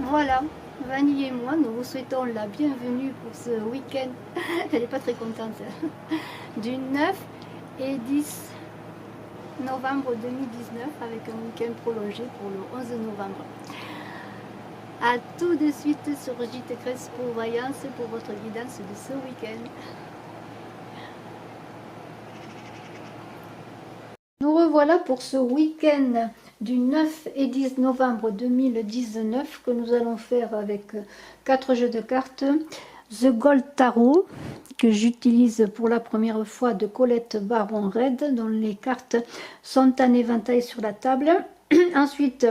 Voilà, Vanille et moi, nous vous souhaitons la bienvenue pour ce week-end. Elle n'est pas très contente. Du 9 et 10 novembre 2019 avec un week-end prolongé pour le 11 novembre. A tout de suite sur JT Crespo Voyance pour votre guidance de ce week-end. Nous revoilà pour ce week-end du 9 et 10 novembre 2019 que nous allons faire avec 4 jeux de cartes. The Gold Tarot, que j'utilise pour la première fois, de Colette Baron Red, dont les cartes sont en éventail sur la table. Ensuite,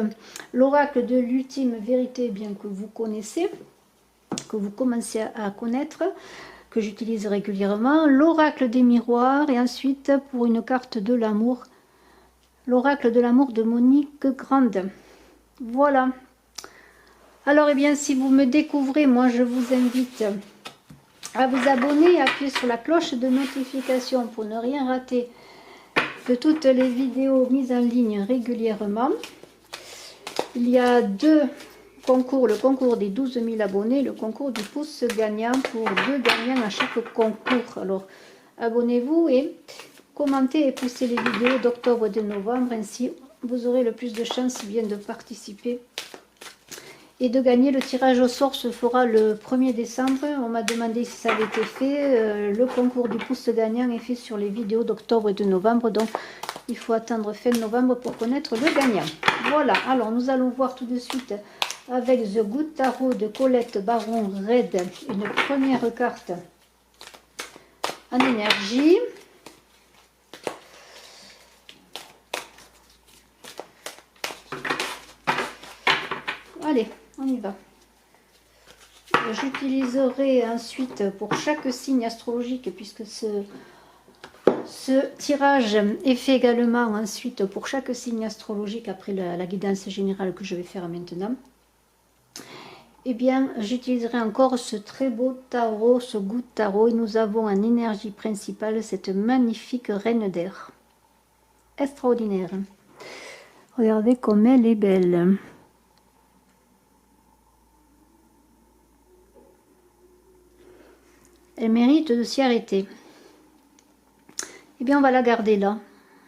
l'oracle de l'ultime vérité, bien que vous connaissez, que vous commencez à connaître, que j'utilise régulièrement. L'oracle des miroirs, et ensuite, pour une carte de l'amour, l'oracle de l'amour de Monique Grande. Voilà. Alors, eh bien, si vous me découvrez, moi, je vous invite à vous abonner et appuyer sur la cloche de notification pour ne rien rater de toutes les vidéos mises en ligne régulièrement. Il y a deux concours, le concours des 12 000 abonnés, le concours du pouce gagnant, pour 2 gagnants à chaque concours. Alors, abonnez-vous et commentez et poussez les vidéos d'octobre et de novembre, ainsi vous aurez le plus de chances bien de participer et de gagner. Le tirage au sort se fera le 1er décembre. On m'a demandé si ça avait été fait. Le concours du pouce gagnant est fait sur les vidéos d'octobre et de novembre, donc il faut attendre fin novembre pour connaître le gagnant. Voilà, alors nous allons voir tout de suite avec The Good Tarot de Colette Baron Red une première carte en énergie. Allez, on y va. J'utiliserai ensuite pour chaque signe astrologique, puisque ce tirage est fait également ensuite pour chaque signe astrologique après la guidance générale que je vais faire maintenant. Eh bien, j'utiliserai encore ce très beau tarot, ce Good Tarot, et nous avons en énergie principale cette magnifique reine d'air. Extraordinaire. Regardez comme elle est belle. Elle mérite de s'y arrêter. Eh bien, on va la garder là,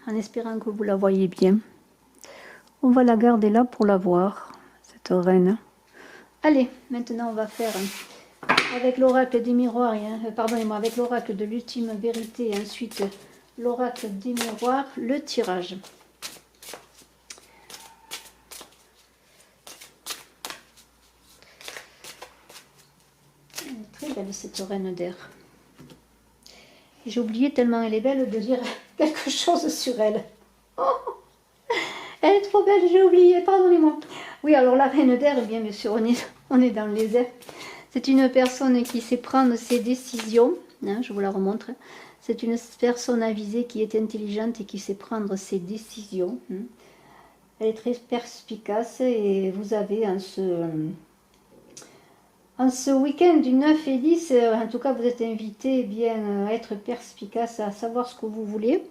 en espérant que vous la voyez bien. On va la garder là pour la voir, cette reine. Allez, maintenant on va faire avec l'oracle des miroirs, pardonnez-moi, avec l'oracle de l'ultime vérité, et ensuite l'oracle des miroirs, le tirage. Elle est très belle cette reine d'air. J'ai oublié, tellement elle est belle, de dire quelque chose sur elle. Oh, elle est trop belle, j'ai oublié, pardonnez-moi. Oui, alors la reine d'air, bien sûr, on est dans les airs. C'est une personne qui sait prendre ses décisions, hein, je vous la remontre. C'est une personne avisée qui est intelligente et qui sait prendre ses décisions. Hein. Elle est très perspicace, et vous avez en ce week-end du 9 et 10, en tout cas vous êtes invité bien à être perspicace, à savoir ce que vous voulez,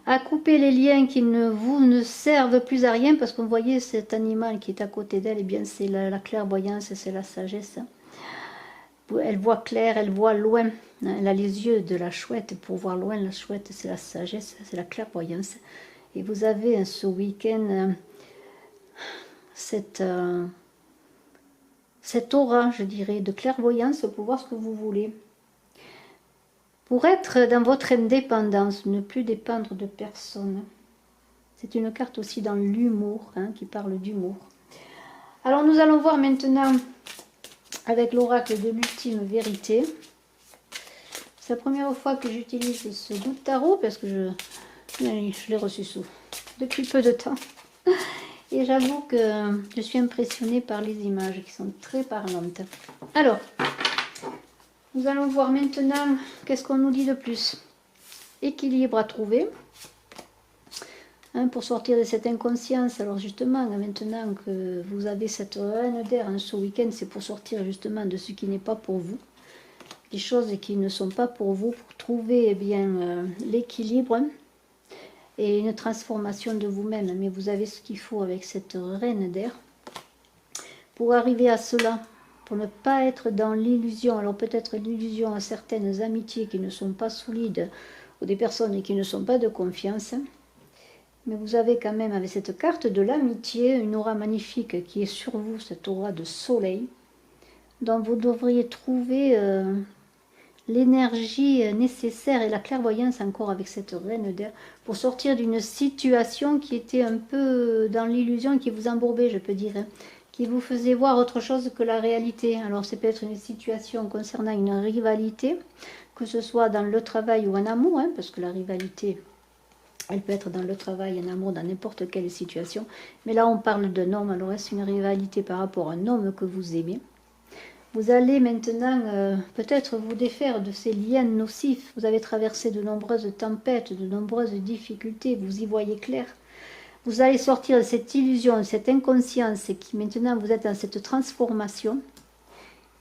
à couper les liens qui ne servent plus à rien, parce que vous voyez cet animal qui est à côté d'elle, et bien c'est la clairvoyance, c'est la sagesse. Elle voit clair, elle voit loin, elle a les yeux de la chouette pour voir loin. La chouette, c'est la sagesse, c'est la clairvoyance. Et vous avez ce week-end cette aura, je dirais, de clairvoyance pour voir ce que vous voulez. Pour être dans votre indépendance, ne plus dépendre de personne. C'est une carte aussi dans l'humour, hein, qui parle d'humour. Alors nous allons voir maintenant avec l'oracle de l'ultime vérité. C'est la première fois que j'utilise ce Good Tarot, parce que je l'ai reçu depuis peu de temps. Et j'avoue que je suis impressionnée par les images qui sont très parlantes. Alors, nous allons voir maintenant qu'est-ce qu'on nous dit de plus. Équilibre à trouver. Hein, pour sortir de cette inconscience. Alors justement, maintenant que vous avez cette reine d'air ce week-end, c'est pour sortir justement de ce qui n'est pas pour vous. Des choses qui ne sont pas pour vous, pour trouver bien l'équilibre et une transformation de vous-même. Mais vous avez ce qu'il faut avec cette reine d'air. pour arriver à cela, pour ne pas être dans l'illusion. Alors peut-être l'illusion à certaines amitiés qui ne sont pas solides ou des personnes qui ne sont pas de confiance. Mais vous avez quand même avec cette carte de l'amitié une aura magnifique qui est sur vous, cette aura de soleil, dont vous devriez trouver l'énergie nécessaire et la clairvoyance encore avec cette reine d'air pour sortir d'une situation qui était un peu dans l'illusion, qui vous embourbait, je peux dire, hein, qui vous faisait voir autre chose que la réalité. Alors c'est peut-être une situation concernant une rivalité, que ce soit dans le travail ou en amour, hein, parce que la rivalité, elle peut être dans le travail, en amour, dans n'importe quelle situation. Mais là, on parle d'un homme, alors est-ce une rivalité par rapport à un homme que vous aimez? Vous allez maintenant peut-être vous défaire de ces liens nocifs. Vous avez traversé de nombreuses tempêtes, de nombreuses difficultés, vous y voyez clair. Vous allez sortir de cette illusion, de cette inconscience qui maintenant vous êtes dans cette transformation.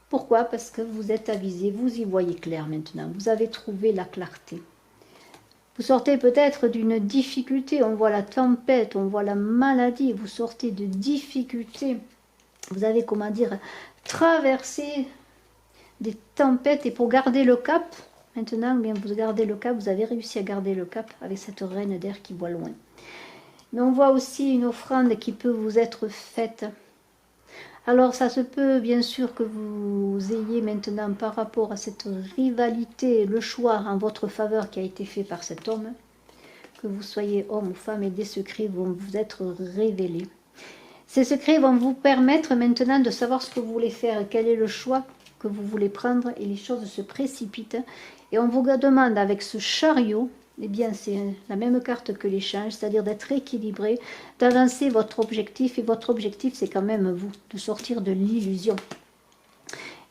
Pourquoi? Parce que vous êtes avisé, vous y voyez clair maintenant, vous avez trouvé la clarté. Vous sortez peut-être d'une difficulté, on voit la tempête, on voit la maladie, vous sortez de difficultés. Vous avez, comment dire, traversé des tempêtes et pour garder le cap, maintenant, bien, vous gardez le cap, vous avez réussi à garder le cap avec cette reine d'air qui voit loin. Mais on voit aussi une offrande qui peut vous être faite. Alors ça se peut bien sûr que vous ayez maintenant par rapport à cette rivalité, le choix en votre faveur qui a été fait par cet homme, que vous soyez homme ou femme, et des secrets vont vous être révélés. Ces secrets vont vous permettre maintenant de savoir ce que vous voulez faire, quel est le choix que vous voulez prendre, et les choses se précipitent. Et on vous demande avec ce chariot, eh bien c'est la même carte que l'échange, c'est-à-dire d'être équilibré, d'avancer votre objectif, et votre objectif c'est quand même vous, de sortir de l'illusion.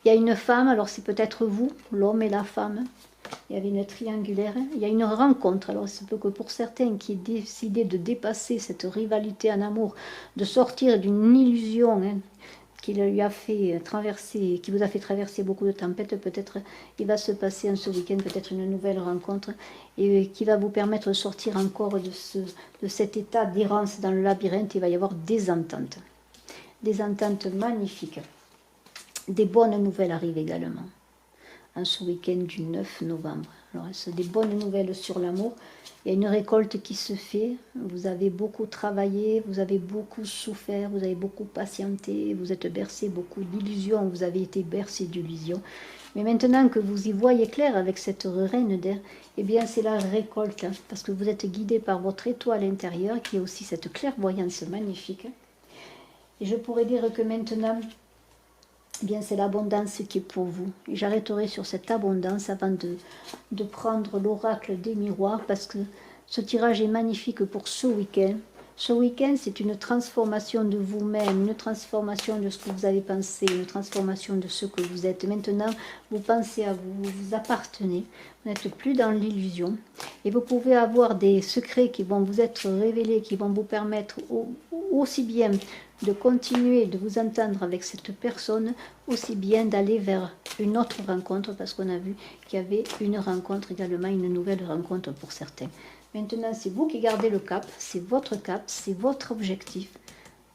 Il y a une femme, alors c'est peut-être vous, l'homme et la femme, il y avait une triangulaire, il y a une rencontre, alors c'est peut que pour certains qui aient décidé de dépasser cette rivalité en amour, de sortir d'une illusion, hein, qui lui a fait traverser, qui vous a fait traverser beaucoup de tempêtes, peut-être il va se passer en ce week-end peut-être une nouvelle rencontre et qui va vous permettre de sortir encore de cet état d'errance dans le labyrinthe. Il va y avoir des ententes magnifiques. Des bonnes nouvelles arrivent également en ce week-end du 9 novembre. Alors c'est des bonnes nouvelles sur l'amour. Il y a une récolte qui se fait, vous avez beaucoup travaillé, vous avez beaucoup souffert, vous avez beaucoup patienté, vous êtes bercé beaucoup d'illusions, vous avez été bercé d'illusions. Mais maintenant que vous y voyez clair avec cette reine d'air, eh bien c'est la récolte, hein, parce que vous êtes guidé par votre étoile intérieure, qui est aussi cette clairvoyance magnifique. Et je pourrais dire que maintenant, eh bien c'est l'abondance qui est pour vous. Et j'arrêterai sur cette abondance avant de prendre l'oracle des miroirs, parce que ce tirage est magnifique pour ce week-end. Ce week-end, c'est une transformation de vous-même, une transformation de ce que vous avez pensé, une transformation de ce que vous êtes. Maintenant, vous pensez à vous, vous appartenez, vous n'êtes plus dans l'illusion. Et vous pouvez avoir des secrets qui vont vous être révélés, qui vont vous permettre aussi bien de continuer de vous entendre avec cette personne, aussi bien d'aller vers une autre rencontre, parce qu'on a vu qu'il y avait une rencontre également, une nouvelle rencontre pour certains. Maintenant, c'est vous qui gardez le cap, c'est votre objectif.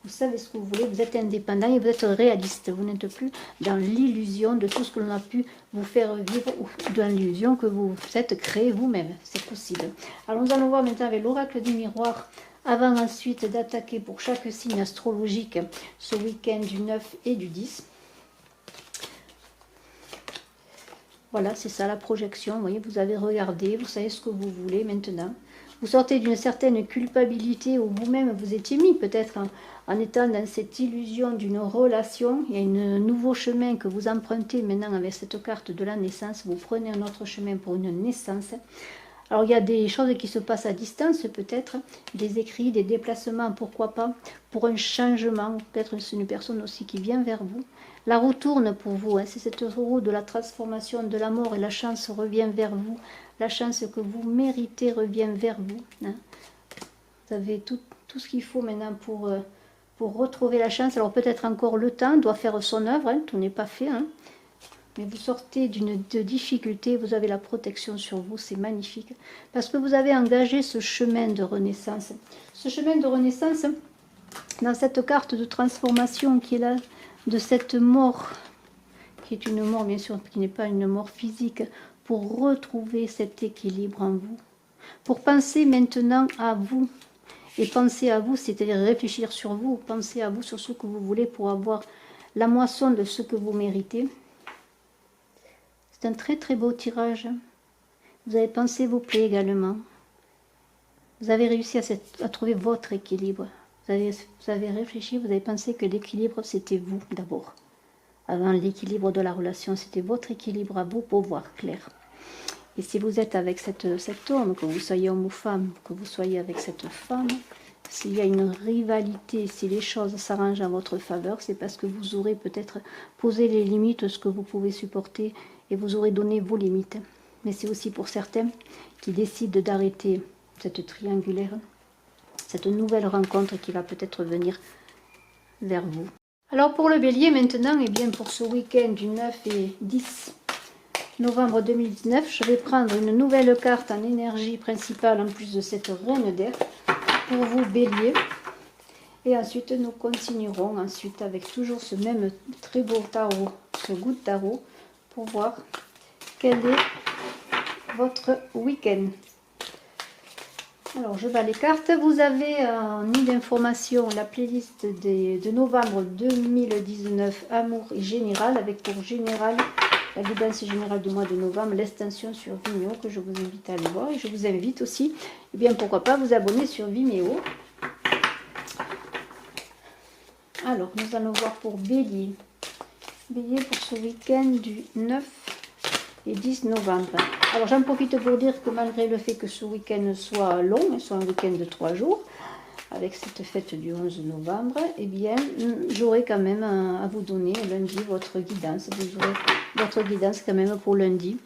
Vous savez ce que vous voulez, vous êtes indépendant et vous êtes réaliste. Vous n'êtes plus dans l'illusion de tout ce que l'on a pu vous faire vivre ou dans l'illusion que vous êtes créé vous-même. C'est possible. Alors nous allons voir maintenant avec l'oracle du miroir, avant ensuite d'attaquer pour chaque signe astrologique ce week-end du 9 et du 10. Voilà, c'est ça la projection. Vous voyez, vous avez regardé, vous savez ce que vous voulez maintenant. Vous sortez d'une certaine culpabilité où vous-même vous étiez mis peut-être en étant dans cette illusion d'une relation. Il y a un nouveau chemin que vous empruntez maintenant avec cette carte de la naissance. Vous prenez un autre chemin pour une naissance. Alors il y a des choses qui se passent à distance peut-être, des écrits, des déplacements, pourquoi pas, pour un changement. Peut-être c'est une personne aussi qui vient vers vous. La roue tourne pour vous, hein. C'est cette roue de la transformation, de la mort, et la chance revient vers vous. La chance que vous méritez revient vers vous, hein. Vous avez tout ce qu'il faut maintenant pour retrouver la chance. Alors peut-être encore le temps doit faire son œuvre, hein. Tout n'est pas fait, hein. Mais vous sortez de difficulté, vous avez la protection sur vous, c'est magnifique. Parce que vous avez engagé ce chemin de renaissance. Ce chemin de renaissance, dans cette carte de transformation qui est là, de cette mort, qui est une mort bien sûr, qui n'est pas une mort physique, pour retrouver cet équilibre en vous. Pour penser maintenant à vous. Et penser à vous, c'est-à-dire réfléchir sur vous, penser à vous sur ce que vous voulez pour avoir la moisson de ce que vous méritez. C'est un très très beau tirage. Vous avez pensé vos plaies également. Vous avez réussi à trouver votre équilibre. Vous avez réfléchi, vous avez pensé que l'équilibre c'était vous d'abord. Avant l'équilibre de la relation, c'était votre équilibre à vous pour voir clair. Et si vous êtes avec cet homme, que vous soyez homme ou femme, que vous soyez avec cette femme, s'il y a une rivalité, si les choses s'arrangent en votre faveur, c'est parce que vous aurez peut-être posé les limites, ce que vous pouvez supporter, et vous aurez donné vos limites. Mais c'est aussi pour certains qui décident d'arrêter cette triangulaire, cette nouvelle rencontre qui va peut-être venir vers vous. Alors pour le bélier maintenant, et bien pour ce week-end du 9 et 10 novembre 2019, je vais prendre une nouvelle carte en énergie principale en plus de cette reine d'air pour vous bélier. Et ensuite nous continuerons avec toujours ce même très beau tarot, ce goût de tarot, pour voir quel est votre week-end. Alors je bats les cartes. Vous avez en nid d'information la playlist de novembre 2019 Amour et Général, avec pour général la guidance générale du mois de novembre, l'extension sur Vimeo que je vous invite à aller voir. Et je vous invite aussi, eh bien pourquoi pas, vous abonner sur Vimeo. Alors nous allons voir pour Bélier. Bélier pour ce week-end du 9 et 10 novembre. Alors j'en profite pour dire que malgré le fait que ce week-end soit long, soit un week-end de 3 jours, avec cette fête du 11 novembre, eh bien j'aurai quand même à vous donner lundi votre guidance. Vous aurez votre guidance quand même pour lundi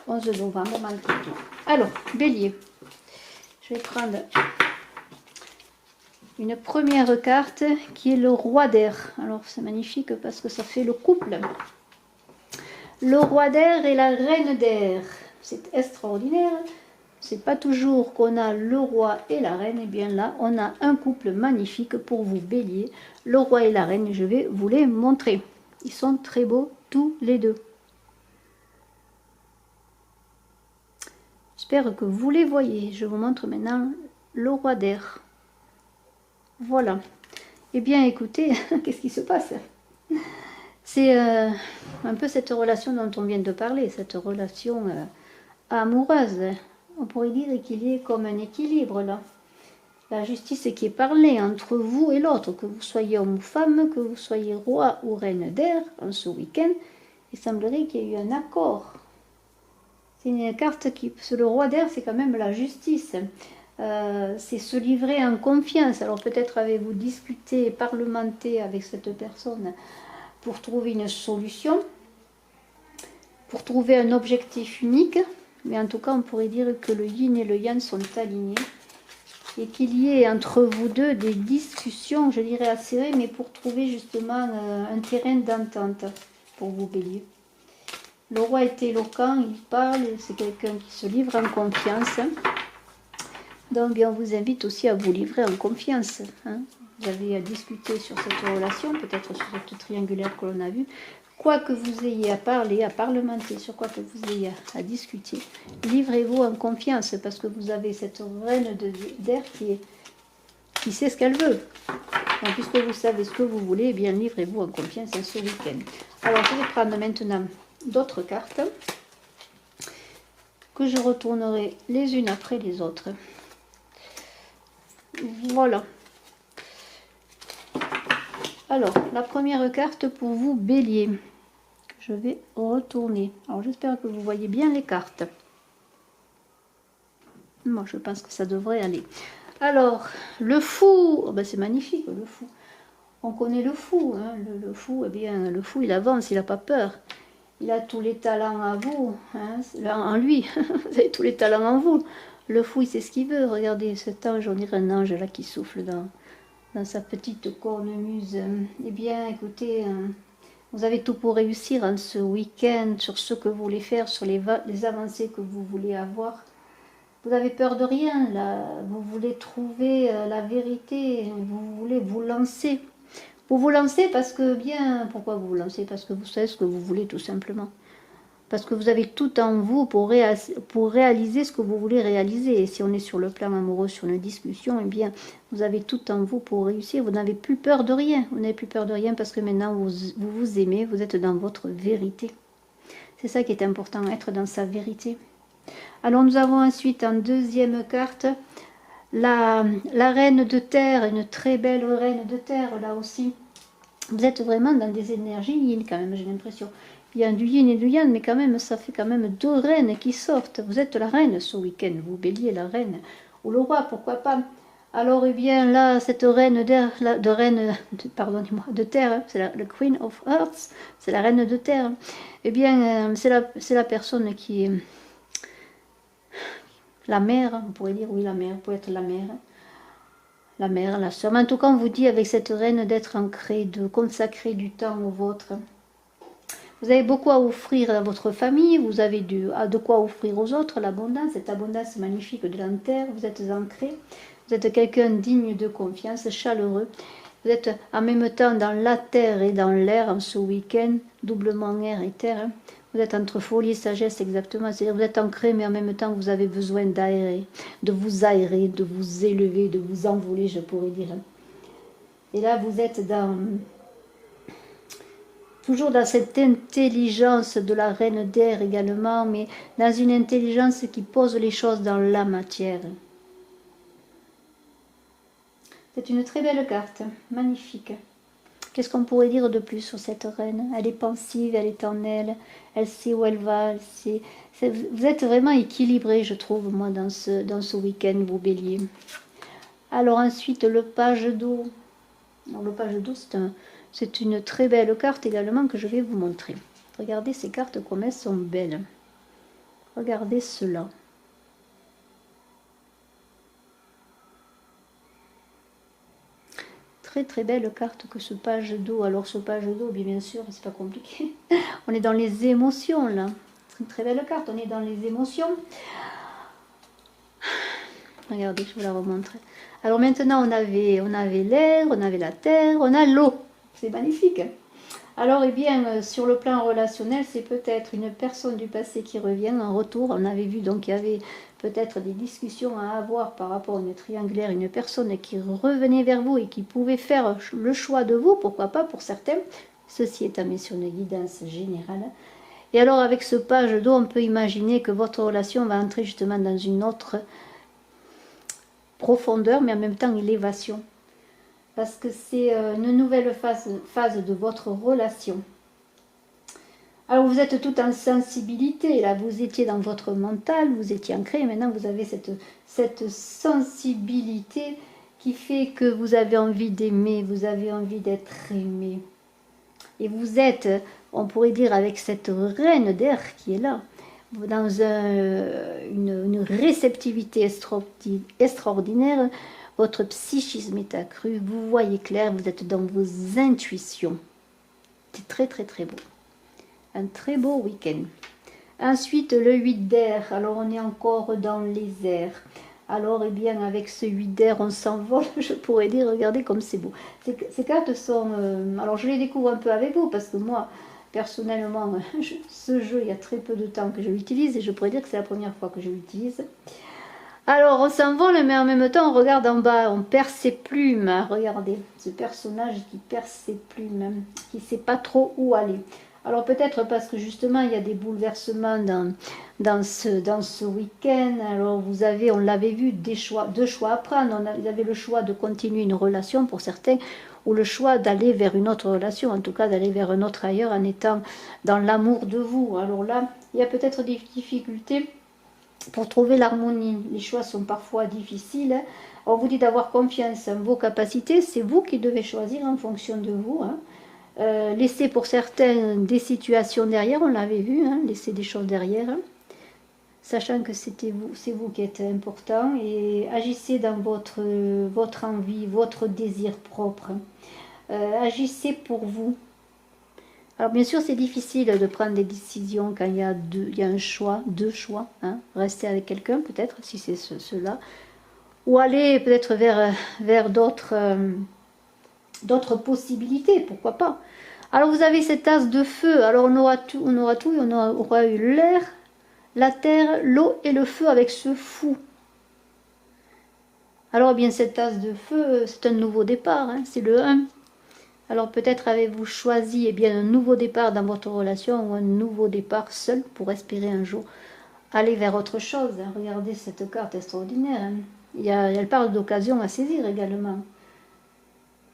11 novembre malgré tout. Alors, Bélier, je vais prendre une première carte qui est le roi d'air. Alors c'est magnifique parce que ça fait le couple. Le roi d'air et la reine d'air. C'est extraordinaire. C'est pas toujours qu'on a le roi et la reine. Et bien là, on a un couple magnifique pour vous, Bélier. Le roi et la reine, je vais vous les montrer. Ils sont très beaux tous les deux. J'espère que vous les voyez. Je vous montre maintenant le roi d'air. Voilà. Eh bien, écoutez, qu'est-ce qui se passe? C'est un peu cette relation dont on vient de parler, cette relation amoureuse. On pourrait dire qu'il y ait comme un équilibre là. La justice qui est parlée entre vous et l'autre, que vous soyez homme ou femme, que vous soyez roi ou reine d'air en ce week-end, il semblerait qu'il y ait eu un accord. C'est une carte qui, le roi d'air, c'est quand même la justice. C'est se livrer en confiance. Alors peut-être avez-vous discuté, parlementé avec cette personne pour trouver une solution, pour trouver un objectif unique, mais en tout cas on pourrait dire que le yin et le yang sont alignés et qu'il y ait entre vous deux des discussions, je dirais acérées, mais pour trouver justement un terrain d'entente pour vous, Bélier. Le roi est éloquent, il parle, c'est quelqu'un qui se livre en confiance. Donc bien, on vous invite aussi à vous livrer en confiance. Vous avez à discuter sur cette relation, peut-être sur cette triangulaire que l'on a vue. Quoi que vous ayez à parler, à parlementer, sur quoi que vous ayez à discuter, livrez-vous en confiance parce que vous avez cette reine d'air qui sait ce qu'elle veut. Donc, puisque vous savez ce que vous voulez, eh bien livrez-vous en confiance en ce week-end. Alors je vais prendre maintenant d'autres cartes que je retournerai les unes après les autres. Voilà. Alors, la première carte pour vous, Bélier. Je vais retourner. Alors, j'espère que vous voyez bien les cartes. Moi, je pense que ça devrait aller. Alors, le fou. Oh, ben, c'est magnifique, le fou. On connaît le fou. Hein. Le fou, eh bien, le fou, il avance, il n'a pas peur. Il a tous les talents à vous. Hein. En lui, vous avez tous les talents en vous. Le fou, il sait ce qu'il veut. Regardez cet ange, on dirait un ange là qui souffle dans sa petite cornemuse. Eh bien, écoutez, vous avez tout pour réussir en ce week-end, sur ce que vous voulez faire, sur les avancées que vous voulez avoir. Vous avez peur de rien, là. Vous voulez trouver la vérité, vous voulez vous lancer. Vous vous lancez parce que, bien, pourquoi vous vous lancez? Parce que vous savez ce que vous voulez tout simplement. Parce que vous avez tout en vous pour réaliser ce que vous voulez réaliser. Et si on est sur le plan amoureux, sur une discussion, eh bien, vous avez tout en vous pour réussir. Vous n'avez plus peur de rien. Vous n'avez plus peur de rien parce que maintenant, vous aimez, vous êtes dans votre vérité. C'est ça qui est important, être dans sa vérité. Alors, nous avons ensuite en deuxième carte, la reine de terre, une très belle reine de terre, là aussi. Vous êtes vraiment dans des énergies yin quand même, j'ai l'impression. Il y a du yin et du yang, mais quand même, ça fait quand même deux reines qui sortent. Vous êtes la reine ce week-end, vous béliez la reine. Ou le roi, pourquoi pas. Alors, eh bien, là, cette reine pardonnez-moi, de terre, hein, c'est la Queen of Hearts, c'est la reine de terre. Eh bien, c'est la personne qui est la mère, on pourrait dire, oui, la mère, peut être la mère. La mère, la soeur. Mais en tout cas, on vous dit avec cette reine d'être ancrée, de consacrer du temps au vôtre. Vous avez beaucoup à offrir à votre famille, vous avez de quoi offrir aux autres, l'abondance, cette abondance magnifique de la terre, vous êtes ancré, vous êtes quelqu'un digne de confiance, chaleureux. Vous êtes en même temps dans la terre et dans l'air en ce week-end, doublement air et terre. Vous êtes entre folie et sagesse exactement, c'est-à-dire vous êtes ancré mais en même temps vous avez besoin d'aérer, de vous élever, de vous envoler, je pourrais dire. Et là vous êtes toujours dans cette intelligence de la reine d'air également, mais dans une intelligence qui pose les choses dans la matière. C'est une très belle carte, magnifique. Qu'est-ce qu'on pourrait dire de plus sur cette reine? Elle est pensive, elle est en elle sait où elle va, vous êtes vraiment équilibré, je trouve, moi, dans ce week-end, vous béliers. Alors ensuite, le page d'eau. Le page d'eau, c'est une très belle carte également que je vais vous montrer. Regardez ces cartes comme elles sont belles. Regardez cela. Très très belle carte que ce page d'eau. Alors ce page d'eau, bien sûr, c'est pas compliqué. On est dans les émotions là. Très très belle carte, on est dans les émotions. Regardez, je vous la remontrer. Alors maintenant, on avait l'air, on avait la terre, on a l'eau. C'est magnifique. Alors, eh bien, sur le plan relationnel, c'est peut-être une personne du passé qui revient en retour. On avait vu donc qu'il y avait peut-être des discussions à avoir par rapport à une triangulaire, une personne qui revenait vers vous et qui pouvait faire le choix de vous, pourquoi pas pour certains. Ceci étant mis sur une guidance générale. Et alors, avec ce page d'eau, on peut imaginer que votre relation va entrer justement dans une autre profondeur, mais en même temps élévation. Parce que c'est une nouvelle phase de votre relation. Alors vous êtes tout en sensibilité, là vous étiez dans votre mental, vous étiez ancré, et maintenant vous avez cette sensibilité qui fait que vous avez envie d'aimer, vous avez envie d'être aimé. Et vous êtes, on pourrait dire avec cette reine d'air qui est là, dans une réceptivité extraordinaire. Votre psychisme est accru, vous voyez clair, vous êtes dans vos intuitions. C'est très très très beau. Un très beau week-end. Ensuite, le 8 d'air. Alors, on est encore dans les airs. Alors, eh bien, avec ce 8 d'air, on s'envole. Je pourrais dire, regardez comme c'est beau. Ces cartes sont... alors, je les découvre un peu avec vous, parce que moi, personnellement, ce jeu, il y a très peu de temps que je l'utilise, et je pourrais dire que c'est la première fois que je l'utilise. Alors, on s'envole, mais en même temps, on regarde en bas, on perd ses plumes. Regardez, ce personnage qui perd ses plumes, qui ne sait pas trop où aller. Alors, peut-être parce que justement, il y a des bouleversements dans ce week-end. Alors, vous avez, on l'avait vu, deux choix à prendre. Vous avez le choix de continuer une relation pour certains, ou le choix d'aller vers une autre relation, en tout cas d'aller vers un autre ailleurs en étant dans l'amour de vous. Alors là, il y a peut-être des difficultés pour trouver l'harmonie. Les choix sont parfois difficiles. On vous dit d'avoir confiance en vos capacités. C'est vous qui devez choisir en fonction de vous. Laissez pour certains des situations derrière, on l'avait vu, laissez des choses derrière. Sachant que c'est vous qui êtes important. Et agissez dans votre envie, votre désir propre. Agissez pour vous. Alors bien sûr, c'est difficile de prendre des décisions quand il y a un choix, deux choix. Rester avec quelqu'un peut-être, si c'est cela. Ou aller peut-être vers d'autres d'autres possibilités, pourquoi pas. Alors vous avez cet as de feu, alors on aura tout, on aura eu l'air, la terre, l'eau et le feu avec ce fou. Alors bien cet as de feu, c'est un nouveau départ, hein, c'est le 1. Alors peut-être avez-vous choisi un nouveau départ dans votre relation ou un nouveau départ seul pour espérer un jour aller vers autre chose. Regardez cette carte extraordinaire. Hein. Elle parle d'occasion à saisir également.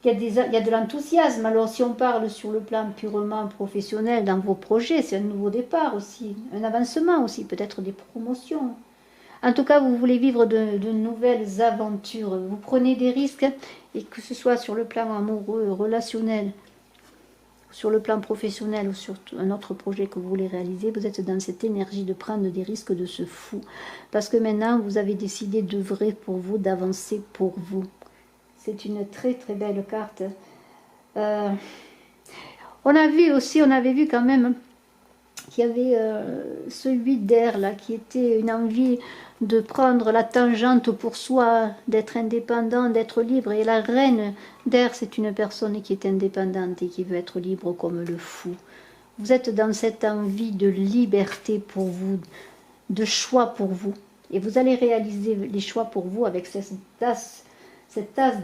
Il y a de l'enthousiasme. Alors si on parle sur le plan purement professionnel dans vos projets, c'est un nouveau départ aussi, un avancement aussi, peut-être des promotions. En tout cas, vous voulez vivre de nouvelles aventures. Vous prenez des risques, et que ce soit sur le plan amoureux, relationnel, sur le plan professionnel ou sur un autre projet que vous voulez réaliser, vous êtes dans cette énergie de prendre des risques de ce fou. Parce que maintenant, vous avez décidé d'œuvrer pour vous, d'avancer pour vous. C'est une très très belle carte. On avait vu quand même qu'il y avait ce 8 d'air là, qui était une envie de prendre la tangente pour soi, d'être indépendant, d'être libre. Et la reine d'air, c'est une personne qui est indépendante et qui veut être libre comme le fou. Vous êtes dans cette envie de liberté pour vous, de choix pour vous. Et vous allez réaliser les choix pour vous avec cette tasse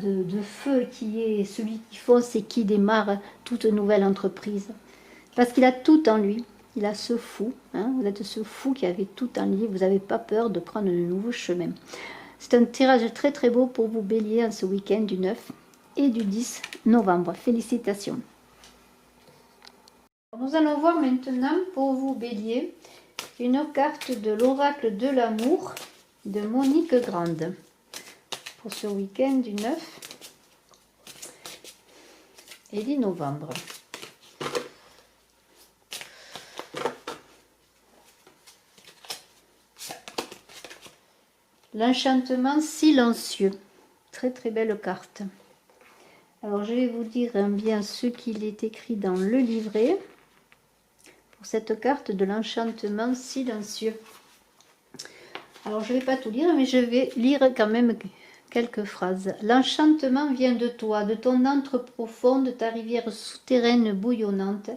de feu qui est celui qui fonce et qui démarre toute nouvelle entreprise. Parce qu'il a tout en lui. Il a ce fou, hein, vous êtes ce fou qui avait tout en lui, vous n'avez pas peur de prendre de nouveaux chemins. C'est un tirage très très beau pour vous bélier en ce week-end du 9 et du 10 novembre. Félicitations. Nous allons voir maintenant pour vous bélier une carte de l'oracle de l'amour de Monique Grande. Pour ce week-end du 9 et 10 novembre. L'enchantement silencieux. Très très belle carte. Alors je vais vous dire bien ce qu'il est écrit dans le livret pour cette carte de l'enchantement silencieux. Alors je ne vais pas tout lire, mais je vais lire quand même quelques phrases. L'enchantement vient de toi, de ton antre profond, de ta rivière souterraine bouillonnante,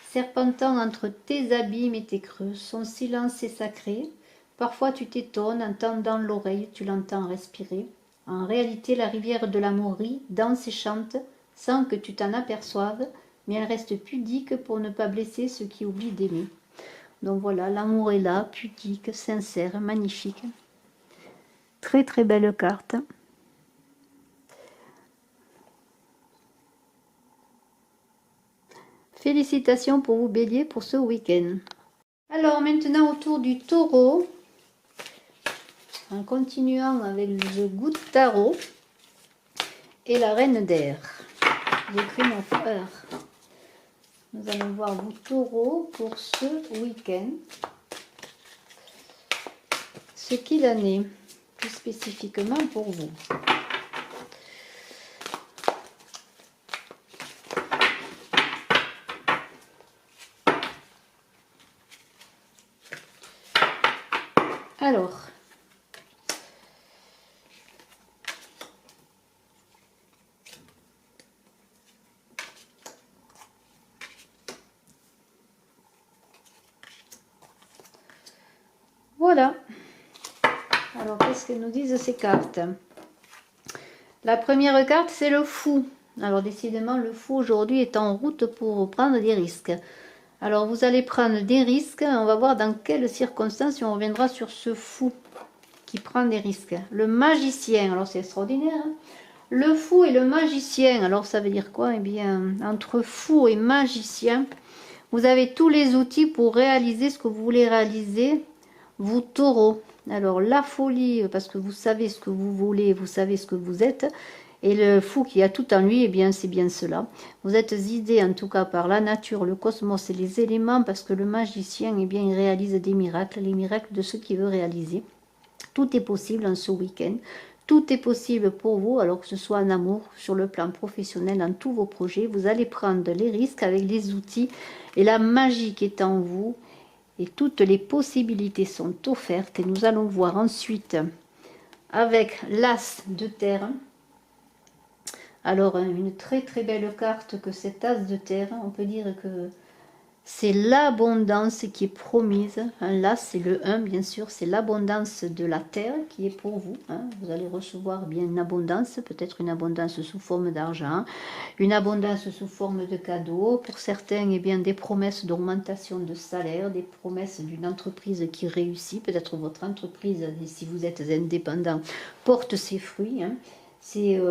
serpentant entre tes abîmes et tes creux. Son silence est sacré. Parfois tu t'étonnes, en tendant l'oreille, tu l'entends respirer. En réalité, la rivière de l'amour rit, danse et chante, sans que tu t'en aperçoives, mais elle reste pudique pour ne pas blesser ceux qui oublient d'aimer. Donc voilà, l'amour est là, pudique, sincère, magnifique. Très très belle carte. Félicitations pour vous bélier pour ce week-end. Alors maintenant autour du taureau. En continuant avec le Good Tarot et la reine d'air. J'ai pris mon frère. Nous allons voir vous taureau pour ce week-end. Ce qu'il en est plus spécifiquement pour vous. Alors. Voilà. Alors, qu'est-ce que nous disent ces cartes? La première carte, c'est le fou. Alors, décidément, le fou aujourd'hui est en route pour prendre des risques. Alors, vous allez prendre des risques. On va voir dans quelles circonstances et on reviendra sur ce fou qui prend des risques. Le magicien, alors c'est extraordinaire. Hein, le fou et le magicien, alors ça veut dire quoi? Eh bien, entre fou et magicien, vous avez tous les outils pour réaliser ce que vous voulez réaliser. Vous taureaux, alors la folie, parce que vous savez ce que vous voulez, vous savez ce que vous êtes, et le fou qui a tout en lui, eh bien c'est bien cela. Vous êtes guidés en tout cas par la nature, le cosmos et les éléments, parce que le magicien, eh bien il réalise des miracles, les miracles de ce qu'il veut réaliser. Tout est possible en ce week-end, tout est possible pour vous, alors que ce soit en amour, sur le plan professionnel, dans tous vos projets, vous allez prendre les risques avec les outils, et la magie qui est en vous, et toutes les possibilités sont offertes. Et nous allons voir ensuite avec l'as de terre. Alors, une très très belle carte que cet as de terre, on peut dire que c'est l'abondance qui est promise. Là, c'est le 1, bien sûr, c'est l'abondance de la terre qui est pour vous. Vous allez recevoir bien une abondance, peut-être une abondance sous forme d'argent, une abondance sous forme de cadeaux. Pour certains, eh bien, des promesses d'augmentation de salaire, des promesses d'une entreprise qui réussit. Peut-être votre entreprise, si vous êtes indépendant, porte ses fruits. Il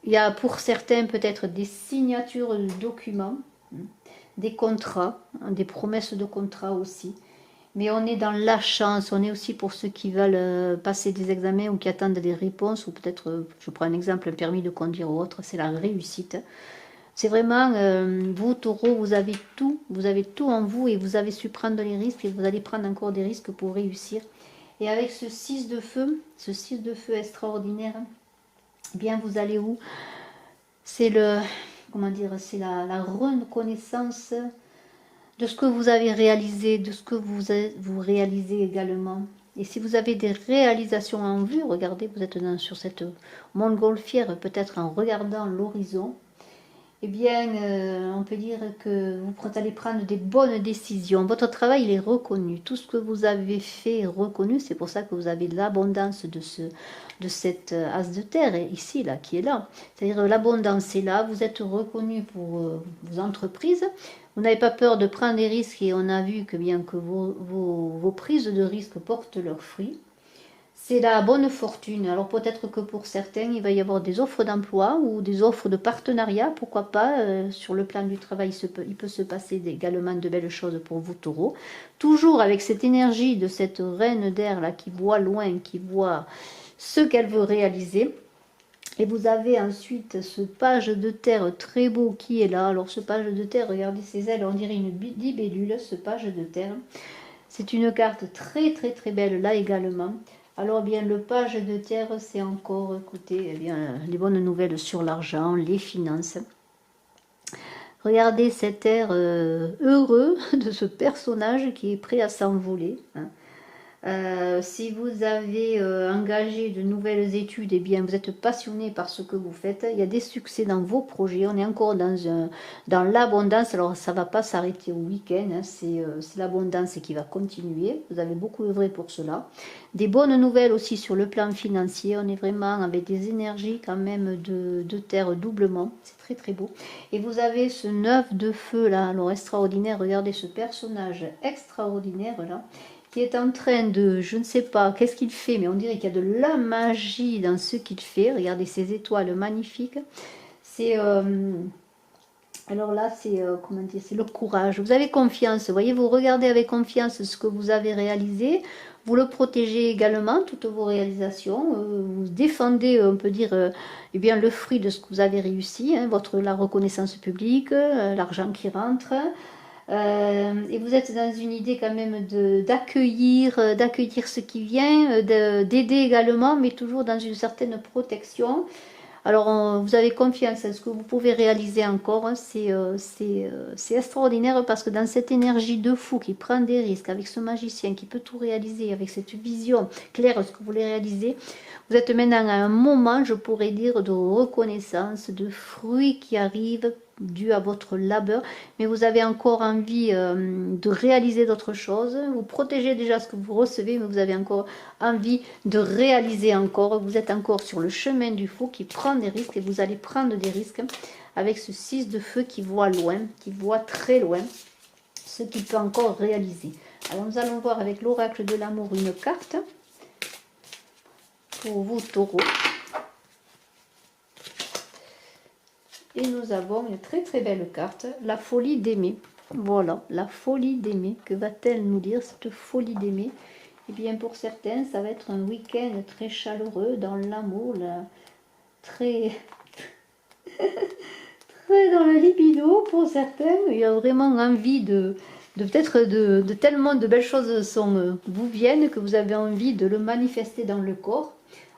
y a pour certains peut-être des signatures de documents, des contrats, des promesses de contrats aussi. Mais on est dans la chance, on est aussi pour ceux qui veulent passer des examens ou qui attendent des réponses, ou peut-être, je prends un exemple, un permis de conduire ou autre, c'est la réussite. C'est vraiment, vous taureaux, vous avez tout en vous et vous avez su prendre les risques et vous allez prendre encore des risques pour réussir. Et avec ce 6 de feu, extraordinaire, eh bien vous allez où? C'est le, comment dire, c'est la reconnaissance de ce que vous avez réalisé, de ce que vous réalisez également. Et si vous avez des réalisations en vue, regardez, vous êtes sur cette montgolfière, peut-être en regardant l'horizon, eh bien, on peut dire que vous allez prendre des bonnes décisions. Votre travail, il est reconnu. Tout ce que vous avez fait est reconnu. C'est pour ça que vous avez l'abondance de cette as de terre, ici, là, qui est là. C'est-à-dire l'abondance est là. Vous êtes reconnu pour vos entreprises. Vous n'avez pas peur de prendre des risques et on a vu que bien que vos prises de risques portent leurs fruits. C'est la bonne fortune. Alors peut-être que pour certains, il va y avoir des offres d'emploi ou des offres de partenariat, pourquoi pas. Sur le plan du travail, il peut se passer également de belles choses pour vous, taureaux. Toujours avec cette énergie de cette reine d'air là qui voit loin, qui voit ce qu'elle veut réaliser. Et vous avez ensuite ce page de terre très beau qui est là. Alors ce page de terre, regardez ses ailes, on dirait une libellule, ce page de terre. C'est une carte très très très belle là également. Alors bien le page de terre, c'est encore, écoutez, eh bien, les bonnes nouvelles sur l'argent, les finances. Regardez cet air heureux de ce personnage qui est prêt à s'envoler. Si vous avez engagé de nouvelles études, eh bien vous êtes passionné par ce que vous faites. Il y a des succès dans vos projets. On est encore dans l'abondance. Alors ça ne va pas s'arrêter au week-end. C'est l'abondance qui va continuer. Vous avez beaucoup œuvré pour cela. Des bonnes nouvelles aussi sur le plan financier. On est vraiment avec des énergies quand même de terre doublement. C'est très très beau. Et vous avez ce 9 de feu là. Alors extraordinaire. Regardez ce personnage extraordinaire là, qui est en train de, je ne sais pas, qu'est-ce qu'il fait, mais on dirait qu'il y a de la magie dans ce qu'il fait. Regardez ces étoiles magnifiques. C'est, alors là, c'est, comment dire, c'est le courage. Vous avez confiance, vous voyez, vous regardez avec confiance ce que vous avez réalisé. Vous le protégez également, toutes vos réalisations. Vous défendez, on peut dire, eh bien, le fruit de ce que vous avez réussi, la reconnaissance publique, l'argent qui rentre. Et vous êtes dans une idée quand même d'accueillir ce qui vient, d'aider également, mais toujours dans une certaine protection. Alors vous avez confiance en ce que vous pouvez réaliser encore, c'est extraordinaire parce que dans cette énergie de fou qui prend des risques, avec ce magicien qui peut tout réaliser, avec cette vision claire de ce que vous voulez réaliser, vous êtes maintenant à un moment, je pourrais dire, de reconnaissance, de fruits qui arrivent dû à votre labeur, mais vous avez encore envie de réaliser d'autres choses. Vous protégez déjà ce que vous recevez, mais vous avez encore envie de réaliser encore. Vous êtes encore sur le chemin du fou qui prend des risques et vous allez prendre des risques avec ce 6 de feu qui voit loin, qui voit très loin ce qu'il peut encore réaliser. Alors nous allons voir avec l'oracle de l'amour une carte pour vous, taureaux. Et nous avons une très très belle carte, la folie d'aimer. Voilà, la folie d'aimer. Que va-t-elle nous dire, cette folie d'aimer? Eh bien, pour certains, ça va être un week-end très chaleureux dans l'amour, très, très dans la libido pour certains. Il y a vraiment envie de peut-être de tellement de belles choses vous viennent que vous avez envie de le manifester dans le corps.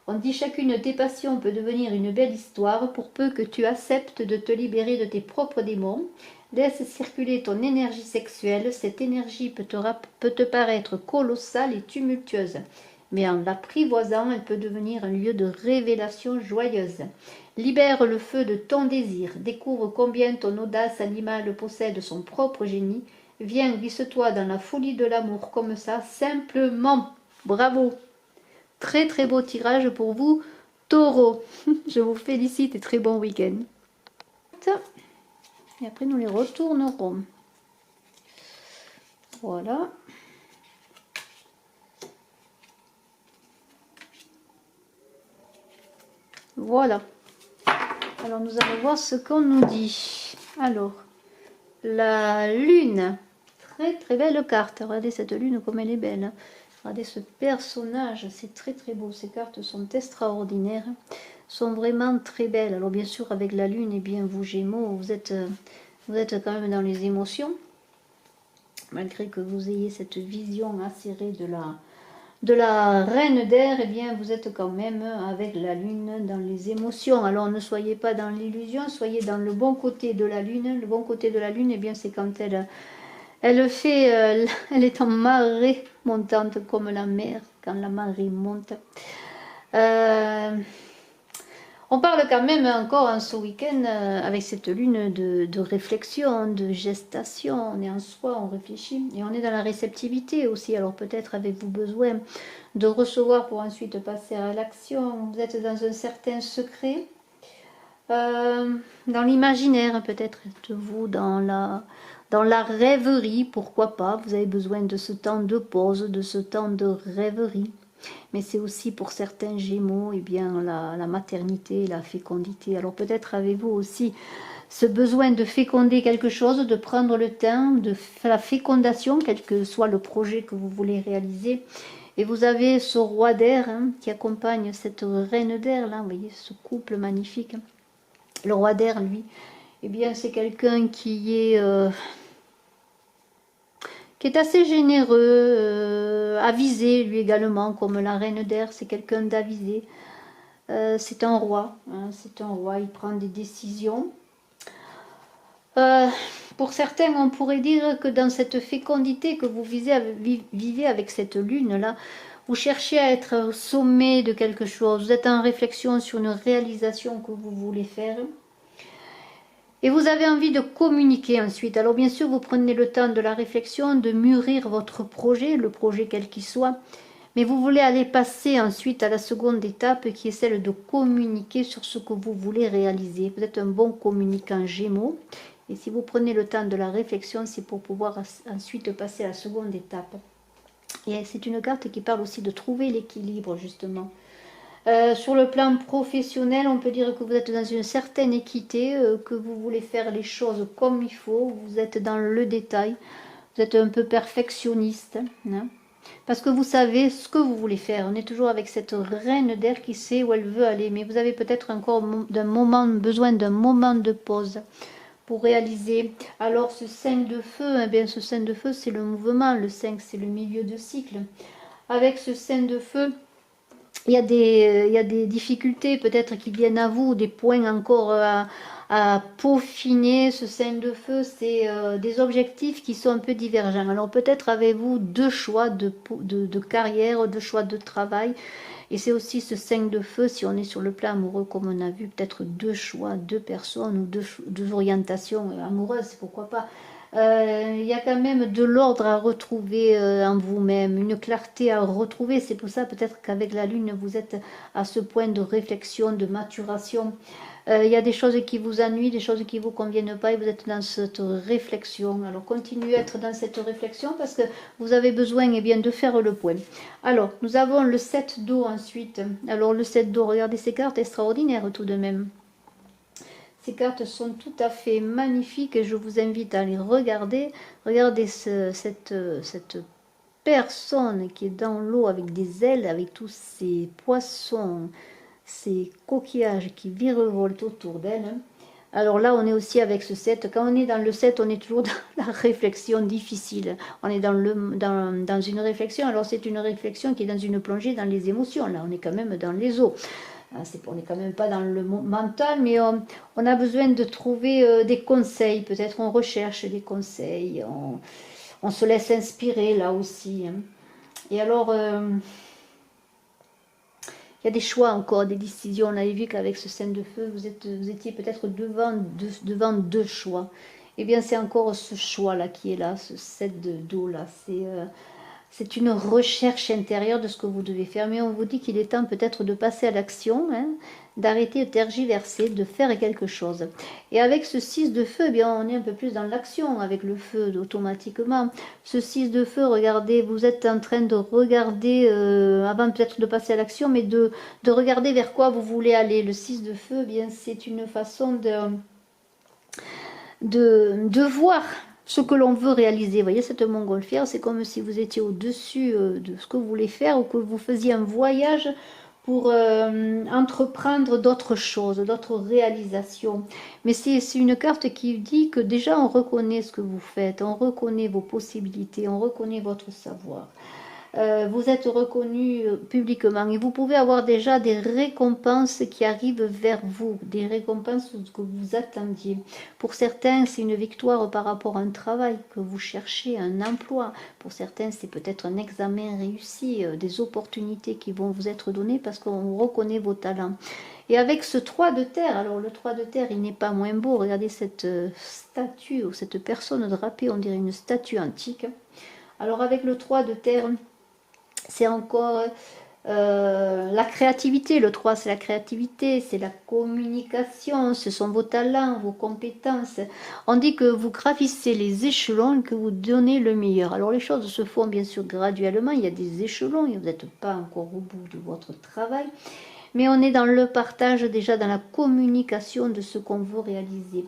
On dit chacune de tes passions peut devenir une belle histoire pour peu que tu acceptes de te libérer de tes propres démons. Laisse circuler ton énergie sexuelle. Cette énergie peut te paraître colossale et tumultueuse. mais en l'apprivoisant, elle peut devenir un lieu de révélation joyeuse. Libère le feu de ton désir, découvre combien ton audace animale possède son propre génie. Viens, glisse-toi dans la folie de l'amour comme ça, simplement. Bravo! Très très beau tirage pour vous, Taureau. Je vous félicite et très bon week-end. Et après nous les retournerons. Voilà. Voilà. Alors nous allons voir ce qu'on nous dit. Alors, la lune. Très très belle carte. Regardez cette lune comme elle est belle. Regardez ce personnage. C'est très très beau. Ces cartes sont extraordinaires. Sont vraiment très belles. Alors bien sûr avec la lune, et bien vous Gémeaux, vous êtes quand même dans les émotions. Malgré que vous ayez cette vision acérée de la reine d'air, et bien vous êtes quand même avec la lune dans les émotions. Alors ne soyez pas dans l'illusion, soyez dans le bon côté de la lune. Le bon côté de la lune, et bien c'est quand elle fait, elle est en marée montante comme la mer quand la marée monte. On parle quand même encore en ce week-end avec cette lune de réflexion, de gestation. On est en soi, on réfléchit et on est dans la réceptivité aussi. Alors peut-être avez-vous besoin de recevoir pour ensuite passer à l'action. Vous êtes dans un certain secret, dans l'imaginaire peut-être de vous, dans la rêverie, pourquoi pas. Vous avez besoin de ce temps de pause, de ce temps de rêverie. Mais c'est aussi pour certains Gémeaux, eh bien, la maternité, la fécondité. Alors peut-être avez-vous aussi ce besoin de féconder quelque chose, de prendre le temps de faire la fécondation, quel que soit le projet que vous voulez réaliser. Et vous avez ce roi d'air qui accompagne cette reine d'air, là, vous voyez, ce couple magnifique. Le roi d'air, lui, eh bien, c'est quelqu'un qui est assez généreux, avisé lui également, comme la reine d'air, c'est quelqu'un d'avisé. C'est un roi, c'est un roi, il prend des décisions. Pour certains, on pourrait dire que dans cette fécondité que vous vivez avec cette lune-là, vous cherchez à être au sommet de quelque chose, vous êtes en réflexion sur une réalisation que vous voulez faire. Et vous avez envie de communiquer ensuite. Alors bien sûr, vous prenez le temps de la réflexion, de mûrir votre projet, le projet quel qu'il soit. Mais vous voulez aller passer ensuite à la seconde étape qui est celle de communiquer sur ce que vous voulez réaliser. Vous êtes un bon communicant Gémeaux. Et si vous prenez le temps de la réflexion, c'est pour pouvoir ensuite passer à la seconde étape. Et c'est une carte qui parle aussi de trouver l'équilibre justement. Sur le plan professionnel, on peut dire que vous êtes dans une certaine équité, que vous voulez faire les choses comme il faut, vous êtes dans le détail, vous êtes un peu perfectionniste, hein, parce que vous savez ce que vous voulez faire. On est toujours avec cette reine d'air qui sait où elle veut aller, mais vous avez peut-être encore besoin d'un moment de pause pour réaliser. Alors ce 5 de feu, eh bien, ce 5 de feu c'est le mouvement, le 5 c'est le milieu de cycle. Avec ce 5 de feu, il y a des difficultés peut-être qui viennent à vous, des points encore à peaufiner. Ce 5 de feu, c'est des objectifs qui sont un peu divergents. Alors peut-être avez-vous deux choix de carrière, deux choix de travail. Et c'est aussi ce 5 de feu, si on est sur le plan amoureux, comme on a vu, peut-être deux choix, deux personnes ou deux orientations amoureuses, pourquoi pas. Il y a quand même de l'ordre à retrouver en vous-même, une clarté à retrouver. C'est pour ça peut-être qu'avec la lune, vous êtes à ce point de réflexion, de maturation. Il y a des choses qui vous ennuient, des choses qui ne vous conviennent pas et vous êtes dans cette réflexion. Alors continuez à être dans cette réflexion parce que vous avez besoin bien, de faire le point. Alors, nous avons le 7 d'eau ensuite. Alors le 7 d'eau, regardez ces cartes extraordinaires tout de même. Ces cartes sont tout à fait magnifiques et je vous invite à les regarder. Regardez cette personne qui est dans l'eau avec des ailes, avec tous ces poissons, ces coquillages qui virevoltent autour d'elle. Alors là, on est aussi avec ce 7. Quand on est dans le 7, on est toujours dans la réflexion difficile. On est dans une réflexion. Alors c'est une réflexion qui est dans une plongée dans les émotions. Là, on est quand même dans les eaux. On n'est quand même pas dans le mental, mais on a besoin de trouver des conseils. Peut-être on recherche des conseils, on se laisse inspirer là aussi. Hein. Et alors, il y a des choix encore, des décisions. On avait vu qu'avec ce 5 de feu, vous étiez peut-être devant deux choix. Eh bien, c'est encore ce choix-là qui est là, ce 7 de dos là. C'est une recherche intérieure de ce que vous devez faire. Mais on vous dit qu'il est temps peut-être de passer à l'action, hein, d'arrêter de tergiverser, de faire quelque chose. Et avec ce 6 de feu, eh bien, on est un peu plus dans l'action avec le feu automatiquement. Ce 6 de feu, regardez, vous êtes en train de regarder, avant peut-être de passer à l'action, mais de regarder vers quoi vous voulez aller. Le 6 de feu, eh bien, c'est une façon de voir ce que l'on veut réaliser. Vous voyez, cette montgolfière, c'est comme si vous étiez au-dessus de ce que vous voulez faire ou que vous faisiez un voyage pour entreprendre d'autres choses, d'autres réalisations. Mais c'est une carte qui dit que déjà on reconnaît ce que vous faites, on reconnaît vos possibilités, on reconnaît votre savoir. Vous êtes reconnu publiquement et vous pouvez avoir déjà des récompenses qui arrivent vers vous, des récompenses que vous attendiez. Pour certains, c'est une victoire par rapport à un travail que vous cherchez, un emploi. Pour certains, c'est peut-être un examen réussi, des opportunités qui vont vous être données parce qu'on reconnaît vos talents. Et avec ce 3 de terre, alors le 3 de terre, il n'est pas moins beau. Regardez cette statue ou cette personne drapée, on dirait une statue antique. Alors avec le 3 de terre, c'est encore la créativité. Le 3, c'est la créativité, c'est la communication, ce sont vos talents, vos compétences. On dit que vous gravissez les échelons et que vous donnez le meilleur. Alors les choses se font bien sûr graduellement, il y a des échelons et vous n'êtes pas encore au bout de votre travail. Mais on est dans le partage déjà, dans la communication de ce qu'on veut réaliser.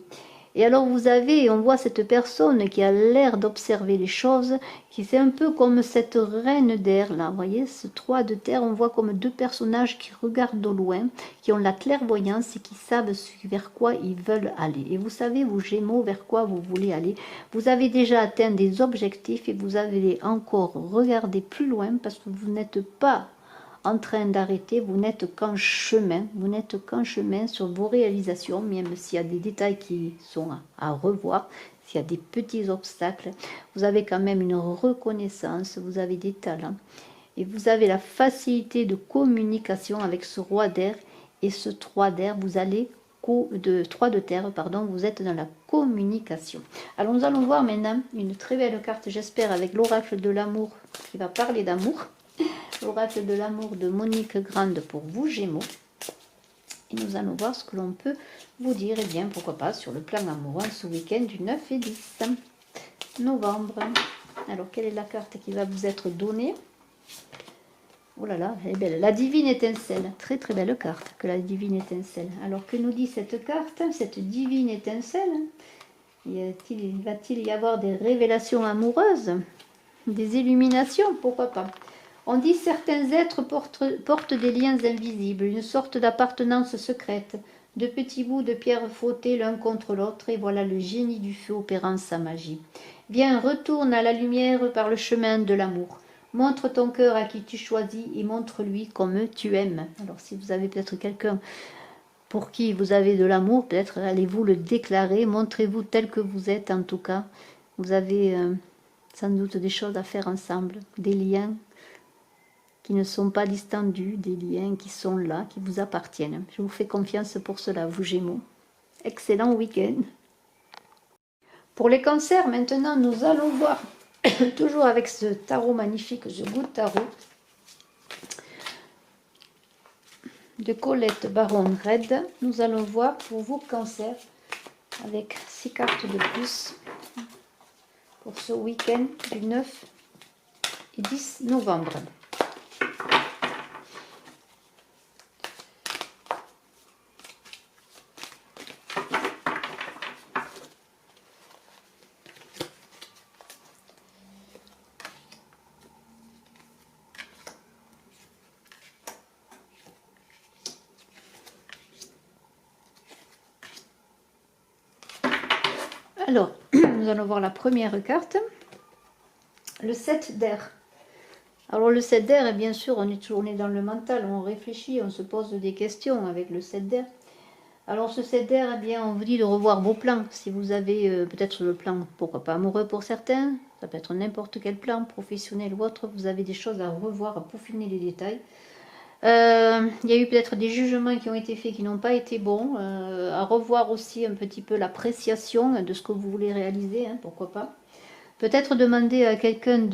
Et alors vous avez, on voit cette personne qui a l'air d'observer les choses, qui c'est un peu comme cette reine d'air là, vous voyez, ce 3 de terre, on voit comme deux personnages qui regardent au loin, qui ont la clairvoyance et qui savent vers quoi ils veulent aller. Et vous savez, vous Gémeaux, vers quoi vous voulez aller. Vous avez déjà atteint des objectifs et vous avez encore regardé plus loin parce que vous n'êtes pas en train d'arrêter, vous n'êtes qu'en chemin, sur vos réalisations, même s'il y a des détails qui sont à revoir, s'il y a des petits obstacles, vous avez quand même une reconnaissance, vous avez des talents, et vous avez la facilité de communication avec ce roi d'air, et ce 3 d'air, vous allez, 3 de terre, pardon, vous êtes dans la communication. Alors nous allons voir maintenant une très belle carte, j'espère, avec l'oracle de l'amour, qui va parler d'amour. L'oracle de l'amour de Monique Grande pour vous, Gémeaux. Et nous allons voir ce que l'on peut vous dire, et bien pourquoi pas, sur le plan amoureux, ce week-end du 9 et 10 novembre. Alors, quelle est la carte qui va vous être donnée? Oh là là, elle est belle. La divine étincelle. Très très belle carte, que la divine étincelle. Alors, que nous dit cette carte, cette divine étincelle? Va-t-il y avoir des révélations amoureuses? Des illuminations? Pourquoi pas? On dit certains êtres portent des liens invisibles, une sorte d'appartenance secrète, de petits bouts de pierre frottés l'un contre l'autre, et voilà le génie du feu opérant sa magie. Viens, retourne à la lumière par le chemin de l'amour. Montre ton cœur à qui tu choisis et montre-lui comme tu aimes. Alors si vous avez peut-être quelqu'un pour qui vous avez de l'amour, peut-être allez-vous le déclarer, montrez-vous tel que vous êtes en tout cas. Vous avez sans doute des choses à faire ensemble, des liens qui ne sont pas distendus, des liens qui sont là, qui vous appartiennent. Je vous fais confiance pour cela, vous Gémeaux. Excellent week-end. Pour les cancers, maintenant, nous allons voir, toujours avec ce tarot magnifique, The Good Tarot, de Colette Baron-Red. Nous allons voir pour vous, cancers, avec 6 cartes de plus, pour ce week-end du 9 et 10 novembre. Alors, nous allons voir la première carte, le 7 d'air. Alors le 7 d'air, bien sûr, on est toujours dans le mental, on réfléchit, on se pose des questions avec le 7 d'air. Alors ce 7 d'air, eh bien, on vous dit de revoir vos plans. Si vous avez peut-être le plan, pourquoi pas amoureux pour certains, ça peut être n'importe quel plan, professionnel ou autre, vous avez des choses à revoir, à peaufiner les détails. Il y a eu peut-être des jugements qui ont été faits qui n'ont pas été bons. À revoir aussi un petit peu l'appréciation de ce que vous voulez réaliser, hein, pourquoi pas. Peut-être demander à quelqu'un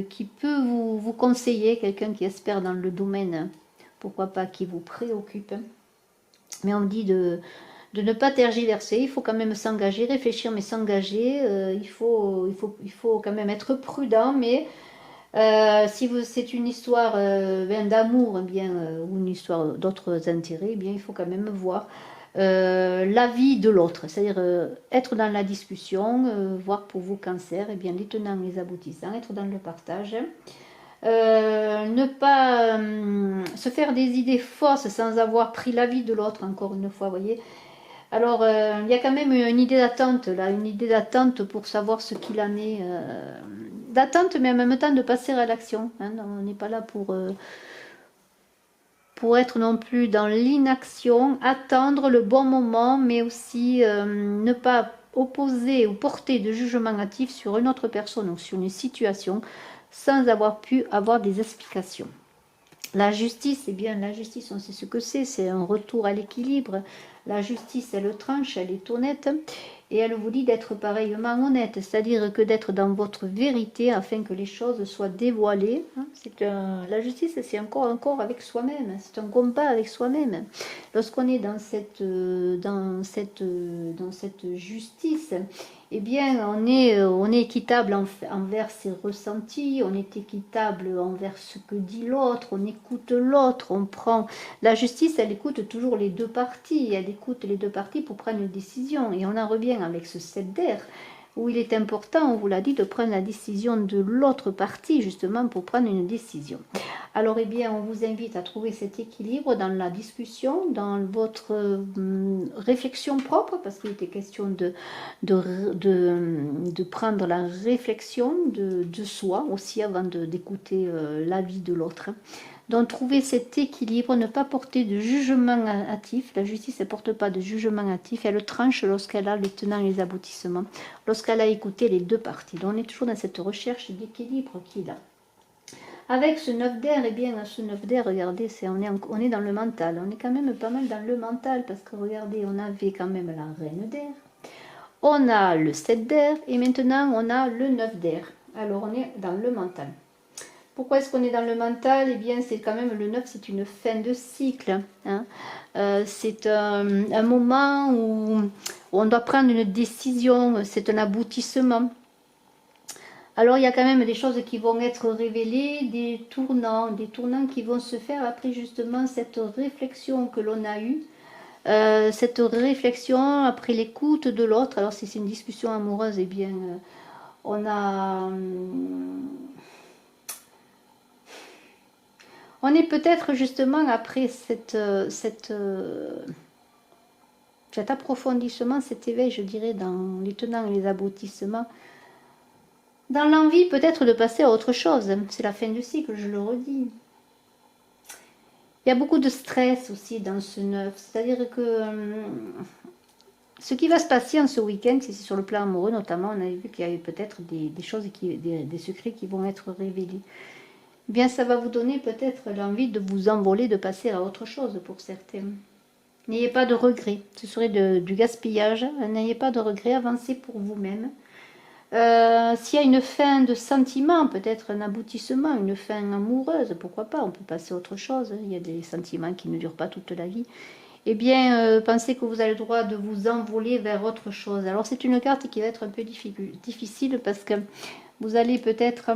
qui peut vous conseiller, quelqu'un qui espère dans le domaine, hein, pourquoi pas, qui vous préoccupe. Mais on me dit de ne pas tergiverser, il faut quand même s'engager, réfléchir mais s'engager. Il faut quand même être prudent, mais si c'est une histoire d'amour ou une histoire d'autres intérêts, eh bien, il faut quand même voir l'avis de l'autre, c'est-à-dire être dans la discussion, voir pour vos cancers, eh bien, les tenants, les aboutissants, être dans le partage. Ne pas se faire des idées fausses sans avoir pris l'avis de l'autre, encore une fois, vous voyez. Alors, il y a quand même une idée d'attente, là, une idée d'attente pour savoir ce qu'il en est. D'attente, mais en même temps de passer à l'action. Hein. On n'est pas là pour être non plus dans l'inaction, attendre le bon moment, mais aussi ne pas opposer ou porter de jugement hâtif sur une autre personne ou sur une situation sans avoir pu avoir des explications. La justice, eh bien, la justice, on sait ce que c'est un retour à l'équilibre. La justice, elle tranche, elle est honnête, et elle vous dit d'être pareillement honnête, c'est-à-dire que d'être dans votre vérité afin que les choses soient dévoilées. La justice, c'est encore avec soi-même, c'est un combat avec soi-même. Lorsqu'on est dans cette justice, eh bien, on est équitable envers ses ressentis, on est équitable envers ce que dit l'autre, on écoute l'autre, on prend... La justice, elle écoute toujours les deux parties, elle écoute les deux parties pour prendre une décision. Et on en revient avec ce 7 d'air, où il est important, on vous l'a dit, de prendre la décision de l'autre partie, justement, pour prendre une décision. Alors, eh bien, on vous invite à trouver cet équilibre dans la discussion, dans votre réflexion propre, parce qu'il était question de prendre la réflexion de soi aussi avant d'écouter l'avis de l'autre. Donc, trouver cet équilibre, ne pas porter de jugement hâtif. La justice ne porte pas de jugement hâtif. Elle tranche lorsqu'elle a les tenants et les aboutissements, lorsqu'elle a écouté les deux parties. Donc, on est toujours dans cette recherche d'équilibre qu'il a. Avec ce 9 d'air, eh bien, ce 9 d'air, regardez, on est dans le mental. On est quand même pas mal dans le mental, parce que regardez, on avait quand même la reine d'air, on a le 7 d'air, et maintenant on a le 9 d'air. Alors, on est dans le mental. Pourquoi est-ce qu'on est dans le mental? Eh bien, c'est quand même le 9, c'est une fin de cycle. Hein. C'est un moment où on doit prendre une décision, c'est un aboutissement. Alors, il y a quand même des choses qui vont être révélées, des tournants qui vont se faire après justement cette réflexion que l'on a eue. Cette réflexion après l'écoute de l'autre. Alors, si c'est une discussion amoureuse, eh bien, on est peut-être justement après cet approfondissement, cet éveil, je dirais, dans les tenants et les aboutissements, dans l'envie peut-être de passer à autre chose. C'est la fin du cycle, je le redis. Il y a beaucoup de stress aussi dans ce 9, c'est-à-dire que ce qui va se passer en ce week-end, c'est sur le plan amoureux notamment, on a vu qu'il y avait peut-être des choses, des secrets qui vont être révélés. Eh bien, ça va vous donner peut-être l'envie de vous envoler, de passer à autre chose pour certains. N'ayez pas de regrets, ce serait du gaspillage, n'ayez pas de regrets, avancez pour vous-même. S'il y a une fin de sentiment, peut-être un aboutissement, une fin amoureuse, pourquoi pas, on peut passer à autre chose, il y a des sentiments qui ne durent pas toute la vie. Eh bien, pensez que vous avez le droit de vous envoler vers autre chose. Alors, c'est une carte qui va être un peu difficile parce que vous allez peut-être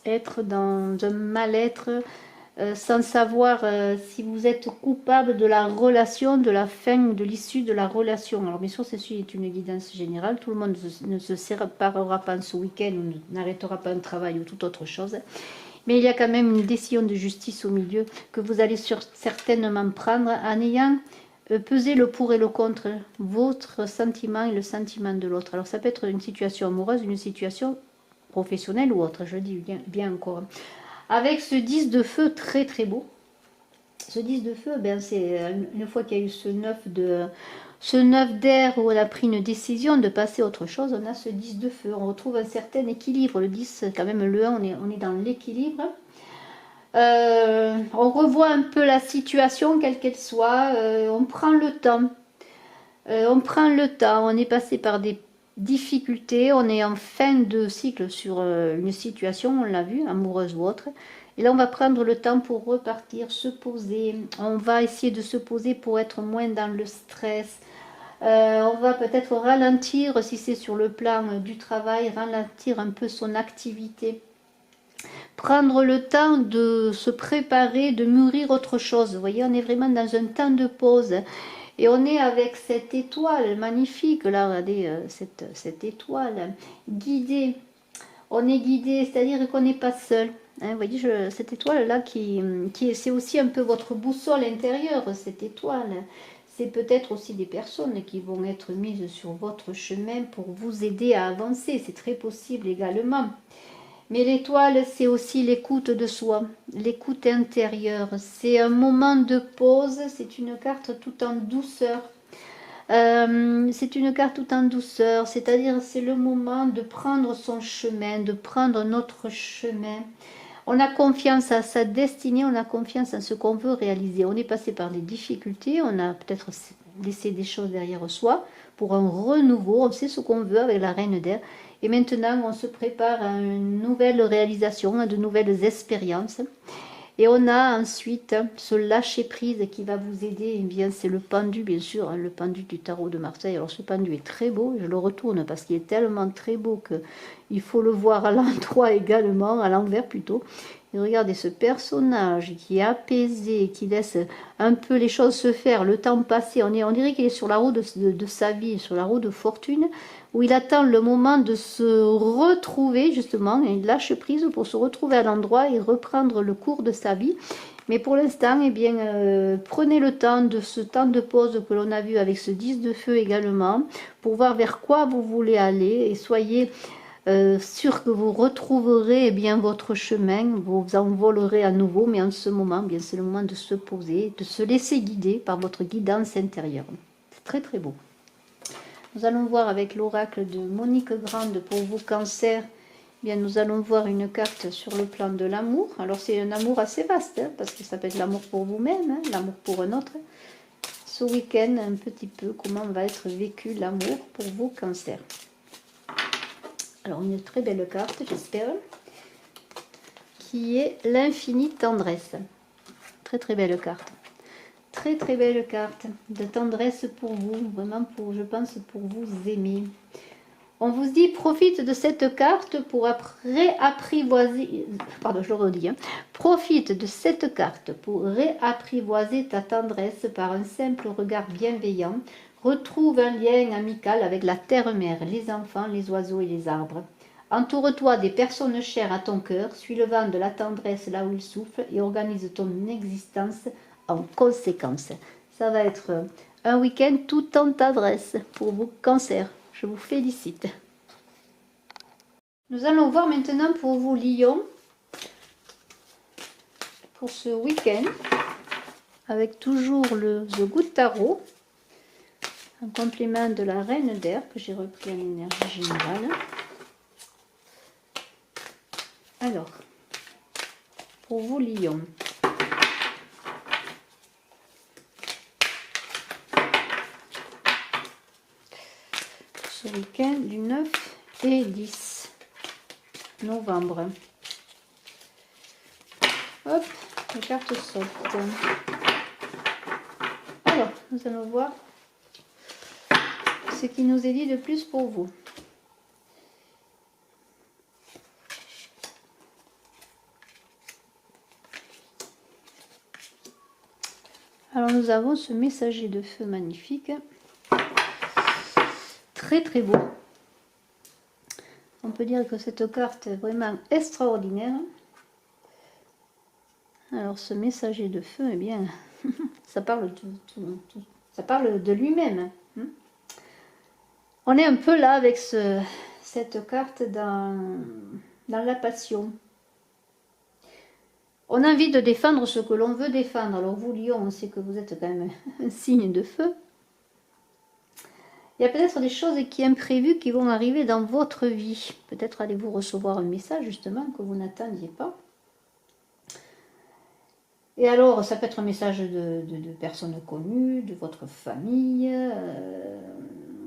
être dans un mal-être sans savoir si vous êtes coupable de la relation, de la fin, de l'issue de la relation. Alors bien sûr, ceci est une guidance générale, tout le monde ne se séparera pas ce week-end, ou n'arrêtera pas un travail ou toute autre chose. Mais il y a quand même une décision de justice au milieu que vous allez certainement prendre en ayant pesé le pour et le contre, votre sentiment et le sentiment de l'autre. Alors ça peut être une situation amoureuse, une situation professionnelle ou autre, je dis bien encore. Avec ce 10 de feu très très beau. Ce 10 de feu, ben c'est une fois qu'il y a eu ce 9 d'air où on a pris une décision de passer à autre chose, on a ce 10 de feu. On retrouve un certain équilibre. Le 10, quand même le 1, on est dans l'équilibre. On revoit un peu la situation, quelle qu'elle soit. On prend le temps. On prend le temps. On est passé par des difficultés. On est en fin de cycle sur une situation, on l'a vu, amoureuse ou autre. Et là, on va prendre le temps pour repartir, se poser. On va essayer de se poser pour être moins dans le stress. On va peut-être ralentir, si c'est sur le plan du travail, ralentir un peu son activité. Prendre le temps de se préparer, de mûrir autre chose. Vous voyez, on est vraiment dans un temps de pause. Et on est avec cette étoile magnifique, là, regardez, cette étoile guidée. On est guidé, c'est-à-dire qu'on n'est pas seul. Hein, vous voyez, cette étoile-là, c'est aussi un peu votre boussole intérieure, cette étoile. C'est peut-être aussi des personnes qui vont être mises sur votre chemin pour vous aider à avancer. C'est très possible également. Mais l'étoile, c'est aussi l'écoute de soi, l'écoute intérieure. C'est un moment de pause, c'est une carte tout en douceur. C'est une carte tout en douceur, c'est-à-dire c'est le moment de prendre son chemin, de prendre notre chemin. On a confiance à sa destinée, on a confiance en ce qu'on veut réaliser. On est passé par des difficultés, on a peut-être laissé des choses derrière soi pour un renouveau, on sait ce qu'on veut avec la Reine d'air. Et maintenant, on se prépare à une nouvelle réalisation, à de nouvelles expériences. Et on a ensuite ce lâcher-prise qui va vous aider. Eh bien, c'est le pendu, bien sûr, hein, le pendu du tarot de Marseille. Alors, ce pendu est très beau. Je le retourne parce qu'il est tellement très beau qu'il faut le voir à l'endroit également, à l'envers plutôt. Et regardez ce personnage qui est apaisé, qui laisse un peu les choses se faire, le temps passer. On dirait qu'il est sur la roue de sa vie, sur la roue de fortune, où il attend le moment de se retrouver, justement, et il lâche prise pour se retrouver à l'endroit et reprendre le cours de sa vie. Mais pour l'instant, eh bien, prenez le temps de ce temps de pause que l'on a vu avec ce 10 de feu également, pour voir vers quoi vous voulez aller, et soyez sûr que vous retrouverez bien votre chemin, vous envolerez à nouveau, mais en ce moment, bien c'est le moment de se poser, de se laisser guider par votre guidance intérieure. C'est très très beau. Nous allons voir avec l'oracle de Monique Grande pour vous Cancer. Bien, nous allons voir une carte sur le plan de l'amour. Alors c'est un amour assez vaste, hein, parce que ça peut être l'amour pour vous-même, hein, l'amour pour un autre. Ce week-end, un petit peu, comment va être vécu l'amour pour vous Cancer. Alors, une très belle carte, j'espère, qui est l'infinie tendresse. Très, très belle carte. Très, très belle carte de tendresse pour vous, vraiment, je pense, pour vous aimer. On vous dit, profite de cette carte pour réapprivoiser, pardon, je le redis, hein, profite de cette carte pour réapprivoiser ta tendresse par un simple regard bienveillant. Retrouve un lien amical avec la terre-mère, les enfants, les oiseaux et les arbres. Entoure-toi des personnes chères à ton cœur, suis le vent de la tendresse là où il souffle et organise ton existence en conséquence. Ça va être un week-end tout en tendresse pour vous, Cancer. Je vous félicite. Nous allons voir maintenant pour vous, Lion, pour ce week-end, avec toujours le The Good Tarot, en complément de la Reine d'air que j'ai repris en énergie générale. Alors, pour vous, Lion. Ce week-end du 9 et 10 novembre. Hop, les cartes sortent. Alors, nous allons voir ce qui nous est dit de plus pour vous. Alors, nous avons ce messager de feu magnifique. Très, très beau. On peut dire que cette carte est vraiment extraordinaire. Alors, ce messager de feu, eh bien, ça parle de lui-même. On est un peu là avec cette carte dans la passion. On a envie de défendre ce que l'on veut défendre. Alors vous, Lion, on sait que vous êtes quand même un signe de feu. Il y a peut-être des choses imprévues qui vont arriver dans votre vie. Peut-être allez-vous recevoir un message justement que vous n'attendiez pas. Et alors, ça peut être un message de personnes connues, de votre famille,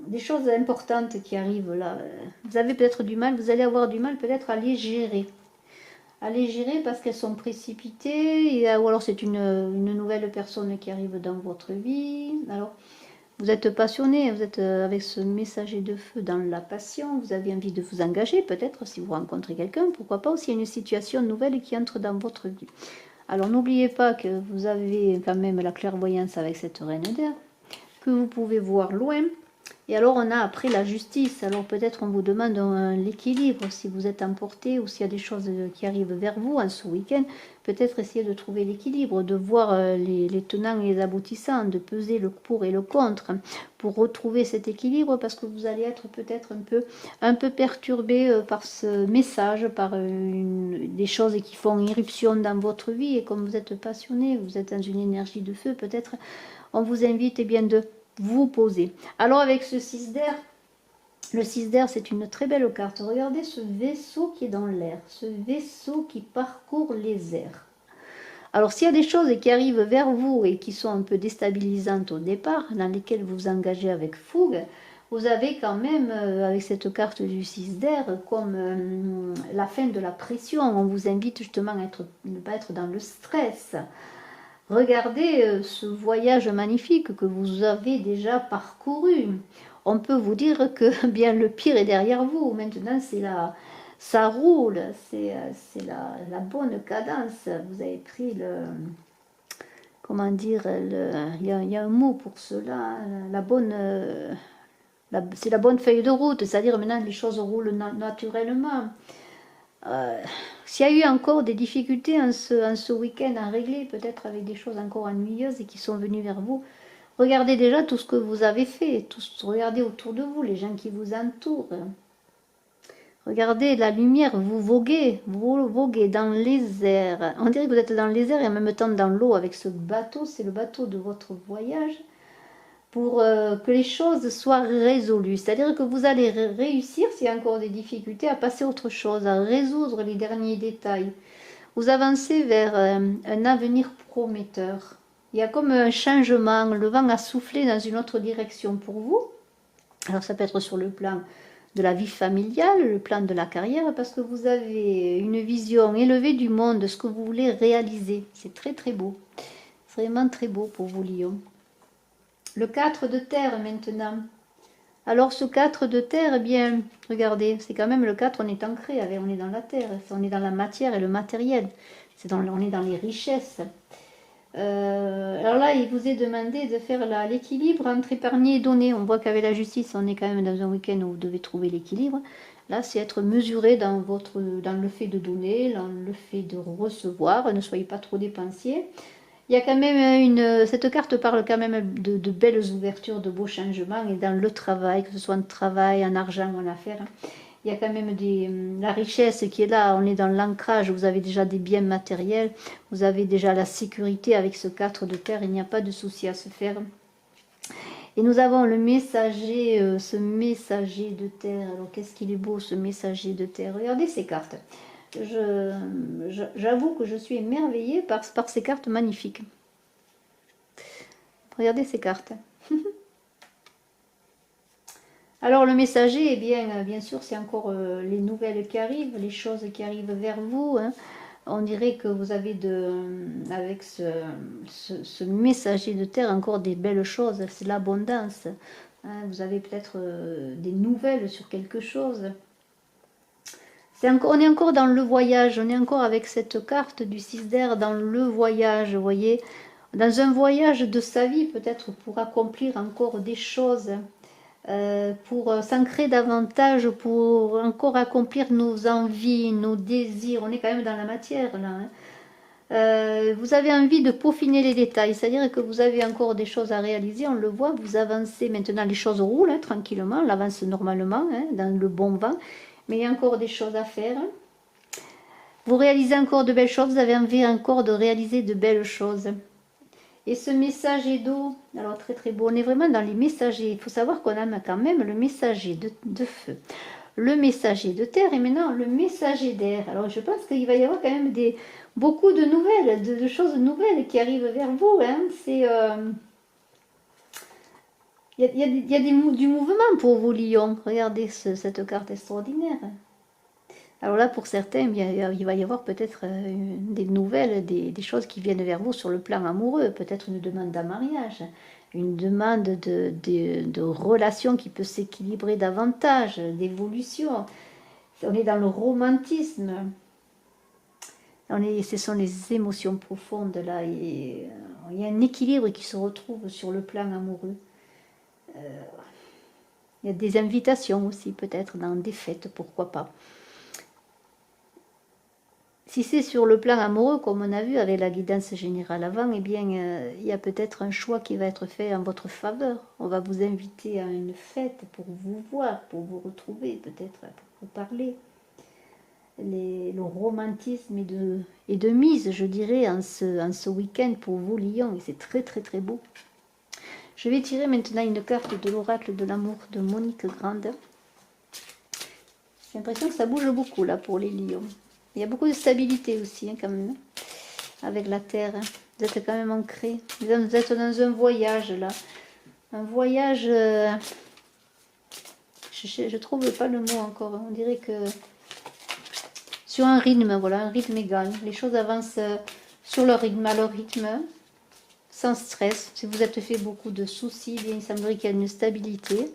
des choses importantes qui arrivent là. Vous avez peut-être du mal, vous allez avoir du mal peut-être à les gérer. À les gérer parce qu'elles sont précipitées, ou alors c'est une nouvelle personne qui arrive dans votre vie. Alors, vous êtes passionné, vous êtes avec ce messager de feu dans la passion, vous avez envie de vous engager, peut-être si vous rencontrez quelqu'un, pourquoi pas aussi une situation nouvelle qui entre dans votre vie. Alors n'oubliez pas que vous avez quand même la clairvoyance avec cette reine d'air, que vous pouvez voir loin. Et alors on a après la justice, alors peut-être on vous demande l'équilibre, si vous êtes emporté ou s'il y a des choses qui arrivent vers vous en ce week-end, peut-être essayer de trouver l'équilibre, de voir les tenants et les aboutissants, de peser le pour et le contre, pour retrouver cet équilibre, parce que vous allez être peut-être un peu perturbé par ce message, par des choses qui font irruption dans votre vie, et comme vous êtes passionné, vous êtes dans une énergie de feu, peut-être on vous invite bien de vous poser. Alors avec ce 6 d'air, le 6 d'air c'est une très belle carte. Regardez ce vaisseau qui est dans l'air, ce vaisseau qui parcourt les airs. Alors s'il y a des choses qui arrivent vers vous et qui sont un peu déstabilisantes au départ, dans lesquelles vous vous engagez avec fougue, vous avez quand même, avec cette carte du 6 d'air, comme la fin de la pression. On vous invite justement à ne pas être dans le stress. Regardez ce voyage magnifique que vous avez déjà parcouru. On peut vous dire que bien le pire est derrière vous. Maintenant, ça roule, c'est la bonne cadence. Vous avez pris comment dire, il y a un mot pour cela, c'est la bonne feuille de route, c'est-à-dire maintenant les choses roulent naturellement. S'il y a eu encore des difficultés en ce week-end à régler, peut-être avec des choses encore ennuyeuses et qui sont venues vers vous, regardez déjà tout ce que vous avez fait, regardez autour de vous, les gens qui vous entourent. Regardez la lumière, vous voguez dans les airs. On dirait que vous êtes dans les airs et en même temps dans l'eau avec ce bateau, c'est le bateau de votre voyage, pour que les choses soient résolues. C'est-à-dire que vous allez réussir, s'il y a encore des difficultés, à passer à autre chose, à résoudre les derniers détails. Vous avancez vers un avenir prometteur. Il y a comme un changement, le vent a soufflé dans une autre direction pour vous. Alors ça peut être sur le plan de la vie familiale, le plan de la carrière, parce que vous avez une vision élevée du monde, de ce que vous voulez réaliser. C'est très très beau. C'est vraiment très beau pour vous, Lion. Le 4 de terre maintenant. Alors ce 4 de terre, eh bien, regardez, c'est quand même le 4, on est ancré, on est dans la terre, on est dans la matière et le matériel. On est dans les richesses. Alors là, il vous est demandé de faire l'équilibre entre épargner et donner. On voit qu'avec la justice, on est quand même dans un week-end où vous devez trouver l'équilibre. Là, c'est être mesuré dans le fait de donner, dans le fait de recevoir. Ne soyez pas trop dépensier. Il y a quand même cette carte parle quand même de belles ouvertures, de beaux changements, et dans le travail, que ce soit en travail, en argent, en affaires, il y a quand même la richesse qui est là. On est dans l'ancrage, vous avez déjà des biens matériels, vous avez déjà la sécurité avec ce 4 de terre, il n'y a pas de souci à se faire. Et nous avons le messager, ce messager de terre. Alors qu'est-ce qu'il est beau ce messager de terre, regardez ces cartes. J'avoue que je suis émerveillée par ces cartes magnifiques. Regardez ces cartes. Alors le messager, eh bien sûr, c'est encore les nouvelles qui arrivent, les choses qui arrivent vers vous. Hein. On dirait que vous avez avec ce messager de terre encore des belles choses. C'est l'abondance. Hein. Vous avez peut-être des nouvelles sur quelque chose. On est encore dans le voyage, on est encore avec cette carte du 6 d'air dans le voyage, vous voyez, dans un voyage de sa vie peut-être pour accomplir encore des choses, pour s'ancrer davantage, pour encore accomplir nos envies, nos désirs. On est quand même dans la matière là. Hein. Vous avez envie de peaufiner les détails, c'est-à-dire que vous avez encore des choses à réaliser, on le voit, vous avancez maintenant, les choses roulent hein, tranquillement, on avance normalement, hein, dans le bon vent. Mais il y a encore des choses à faire. Vous réalisez encore de belles choses, vous avez envie encore de réaliser de belles choses. Et ce messager d'eau, alors très très beau, on est vraiment dans les messagers. Il faut savoir qu'on a quand même le messager de feu, le messager de terre et maintenant le messager d'air. Alors je pense qu'il va y avoir quand même beaucoup de nouvelles, de choses nouvelles qui arrivent vers vous. Hein. Il y a du mouvement pour vous, Lion. Regardez cette carte extraordinaire. Alors là, pour certains, il va y avoir peut-être des nouvelles, des choses qui viennent vers vous sur le plan amoureux, peut-être une demande d'un mariage, une demande de relation qui peut s'équilibrer davantage, d'évolution. On est dans le romantisme. Ce sont les émotions profondes là. Et, il y a un équilibre qui se retrouve sur le plan amoureux. Il y a des invitations aussi, peut-être dans des fêtes, pourquoi pas. Si c'est sur le plan amoureux, comme on a vu avec la guidance générale avant, eh bien, il y a peut-être un choix qui va être fait en votre faveur. On va vous inviter à une fête pour vous voir, pour vous retrouver, peut-être pour vous parler. Le romantisme est de mise, je dirais, en ce week-end pour vous, Lion. Et c'est très, très, très beau. Je vais tirer maintenant une carte de l'oracle de l'amour de Monique Grande. J'ai l'impression que ça bouge beaucoup, là, pour les lions. Il y a beaucoup de stabilité aussi, hein, quand même, avec la terre. Hein. Vous êtes quand même ancré. Vous êtes dans un voyage, là. Un voyage... je ne trouve pas le mot encore. On dirait que... Sur un rythme, voilà, un rythme égal. Les choses avancent sur leur rythme, à leur rythme, sans stress. Si vous êtes fait beaucoup de soucis, bien, il semblerait qu'il y a une stabilité.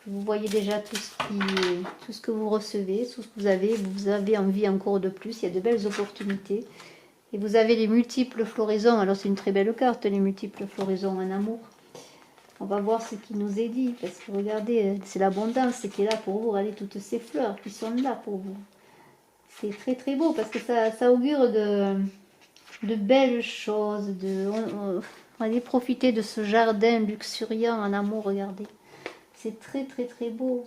Vous voyez déjà tout ce que vous recevez, tout ce que vous avez envie encore de plus. Il y a de belles opportunités. Et vous avez les multiples floraisons. Alors c'est une très belle carte, les multiples floraisons en amour. On va voir ce qui nous est dit. Parce que regardez, c'est l'abondance qui est là pour vous. Regardez toutes ces fleurs qui sont là pour vous. C'est très très beau parce que ça augure de belles choses. On va aller profiter de ce jardin luxuriant en amour, regardez. C'est très très très beau.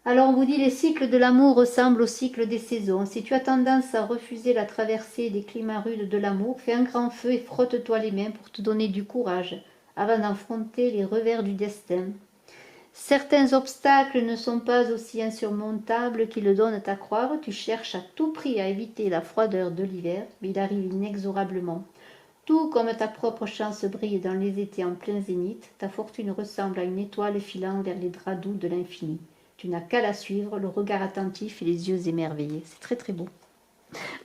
Alors on vous dit les cycles de l'amour ressemblent au cycle des saisons. Si tu as tendance à refuser la traversée des climats rudes de l'amour, fais un grand feu et frotte-toi les mains pour te donner du courage avant d'affronter les revers du destin. Certains obstacles ne sont pas aussi insurmontables qu'ils le donnent à croire. Tu cherches à tout prix à éviter la froideur de l'hiver, mais il arrive inexorablement. Tout comme ta propre chance brille dans les étés en plein zénith, ta fortune ressemble à une étoile filant vers les draps doux de l'infini. Tu n'as qu'à la suivre, le regard attentif et les yeux émerveillés. C'est très très beau.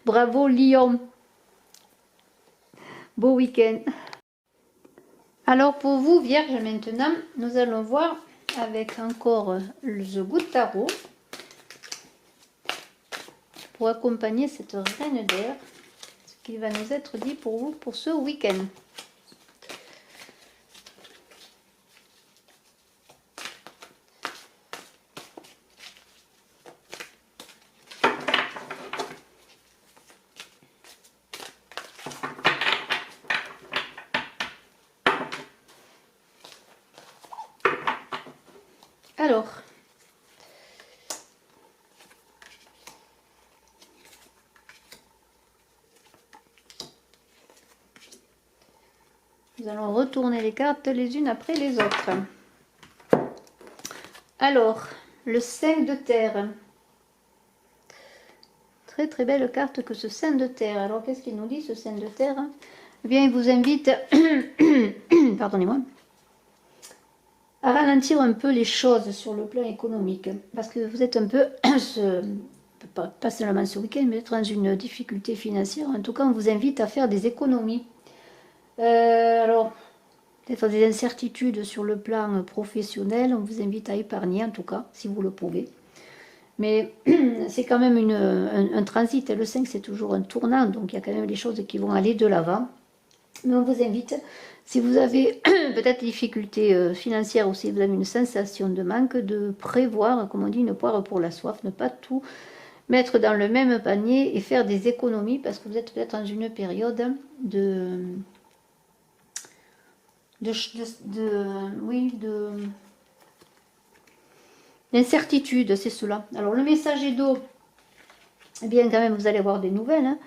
Bravo Lion. Beau week-end. Alors pour vous, Vierge, maintenant, nous allons voir avec encore le The Good Tarot pour accompagner cette reine d'air. Qui va nous être dit pour vous pour ce week-end. Alors, nous allons retourner les cartes les unes après les autres. Alors, le 5 de terre. Très très belle carte que ce 5 de terre. Alors, qu'est-ce qu'il nous dit ce 5 de terre? Eh bien, il vous invite, pardonnez-moi, à ralentir un peu les choses sur le plan économique. Parce que vous êtes un peu, pas seulement ce week-end, mais être dans une difficulté financière. En tout cas, on vous invite à faire des économies. Alors, peut-être des incertitudes sur le plan professionnel, on vous invite à épargner en tout cas, si vous le pouvez. Mais c'est quand même un transit, le 5 c'est toujours un tournant, donc il y a quand même des choses qui vont aller de l'avant. Mais on vous invite, si vous avez peut-être des difficultés financières ou si vous avez une sensation de manque, de prévoir, comme on dit, une poire pour la soif, ne pas tout mettre dans le même panier et faire des économies parce que vous êtes peut-être dans une période d'incertitude, c'est cela. Alors le messager d'eau, eh bien quand même vous allez avoir des nouvelles. Hein.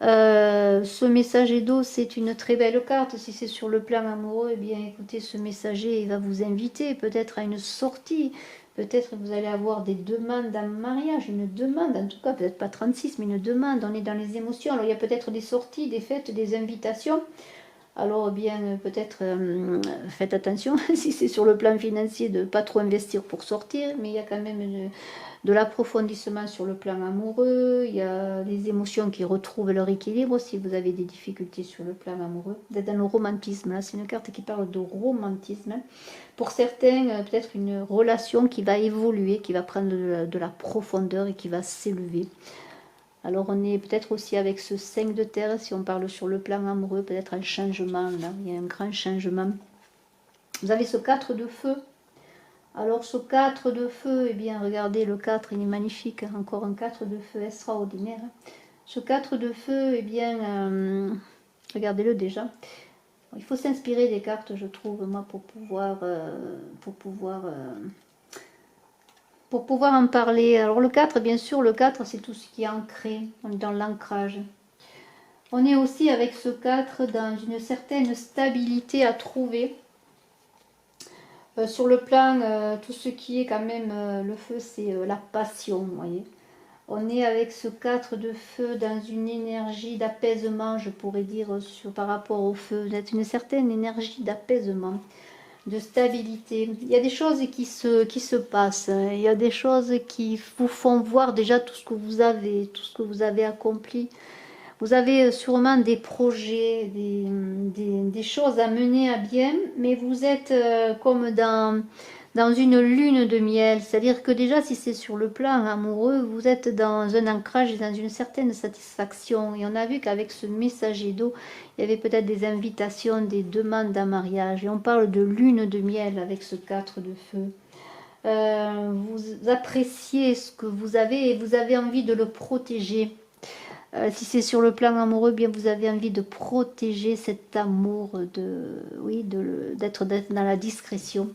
Ce messager d'eau, c'est une très belle carte. Si c'est sur le plan amoureux, eh bien écoutez, ce messager il va vous inviter peut-être à une sortie. Peut-être que vous allez avoir des demandes en mariage, une demande, en tout cas, peut-être pas 36, mais une demande. On est dans les émotions. Alors il y a peut-être des sorties, des fêtes, des invitations. Alors bien peut-être faites attention si c'est sur le plan financier de ne pas trop investir pour sortir, mais il y a quand même de l'approfondissement sur le plan amoureux, il y a des émotions qui retrouvent leur équilibre si vous avez des difficultés sur le plan amoureux. Vous êtes dans le romantisme, là c'est une carte qui parle de romantisme. Pour certains, peut-être une relation qui va évoluer, qui va prendre de la profondeur et qui va s'élever. Alors on est peut-être aussi avec ce 5 de terre, si on parle sur le plan amoureux, peut-être un changement, là, il y a un grand changement. Vous avez ce 4 de feu. Alors ce 4 de feu, eh bien regardez le 4, il est magnifique, encore un 4 de feu extraordinaire. Ce 4 de feu, eh bien, regardez-le déjà. Il faut s'inspirer des cartes, je trouve, moi, pour pouvoir en parler. Alors le 4, bien sûr, le 4, c'est tout ce qui est ancré, on est dans l'ancrage. On est aussi avec ce 4 dans une certaine stabilité à trouver. Sur le plan, tout ce qui est quand même le feu, c'est la passion, vous voyez. On est avec ce 4 de feu dans une énergie d'apaisement, je pourrais dire, par rapport au feu. Vous êtes une certaine énergie d'apaisement, de stabilité. Il y a des choses qui se passent. Il y a des choses qui vous font voir déjà tout ce que vous avez accompli. Vous avez sûrement des projets, des choses à mener à bien, mais vous êtes comme dans une lune de miel. C'est-à-dire que déjà, si c'est sur le plan amoureux, vous êtes dans un ancrage et dans une certaine satisfaction. Et on a vu qu'avec ce messager d'eau, il y avait peut-être des invitations, des demandes en mariage. Et on parle de lune de miel avec ce 4 de feu. Vous appréciez ce que vous avez et vous avez envie de le protéger. Si c'est sur le plan amoureux, bien vous avez envie de protéger cet amour, d'être dans la discrétion.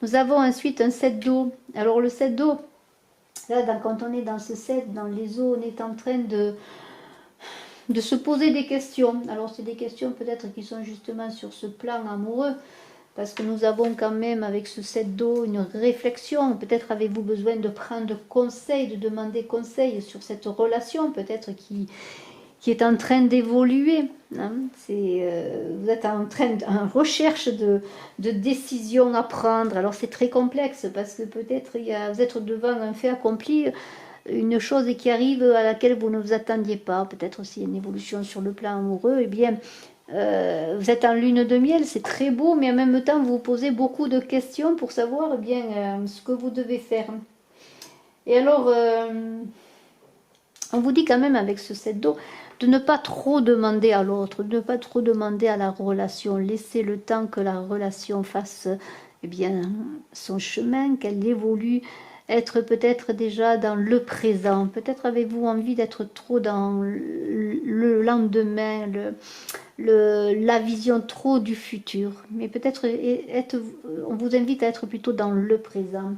Nous avons ensuite un 7 d'eau. Alors le 7 d'eau, là quand on est dans ce 7, dans les eaux, on est en train de se poser des questions. Alors c'est des questions peut-être qui sont justement sur ce plan amoureux, parce que nous avons quand même avec ce 7 d'eau une réflexion. Peut-être avez-vous besoin de prendre conseil, de demander conseil sur cette relation, peut-être qui est en train d'évoluer. Hein. Vous êtes en recherche de décisions à prendre. Alors c'est très complexe parce que peut-être vous êtes devant un fait accompli, une chose qui arrive à laquelle vous ne vous attendiez pas. Peut-être aussi une évolution sur le plan amoureux. Eh bien, vous êtes en lune de miel, c'est très beau, mais en même temps vous vous posez beaucoup de questions pour savoir ce que vous devez faire. Et alors, on vous dit quand même avec ce 7 d'eau de ne pas trop demander à l'autre, de ne pas trop demander à la relation. Laissez le temps que la relation fasse son chemin, qu'elle évolue, être peut-être déjà dans le présent. Peut-être avez-vous envie d'être trop dans le lendemain, la vision trop du futur. Mais peut-être on vous invite à être plutôt dans le présent.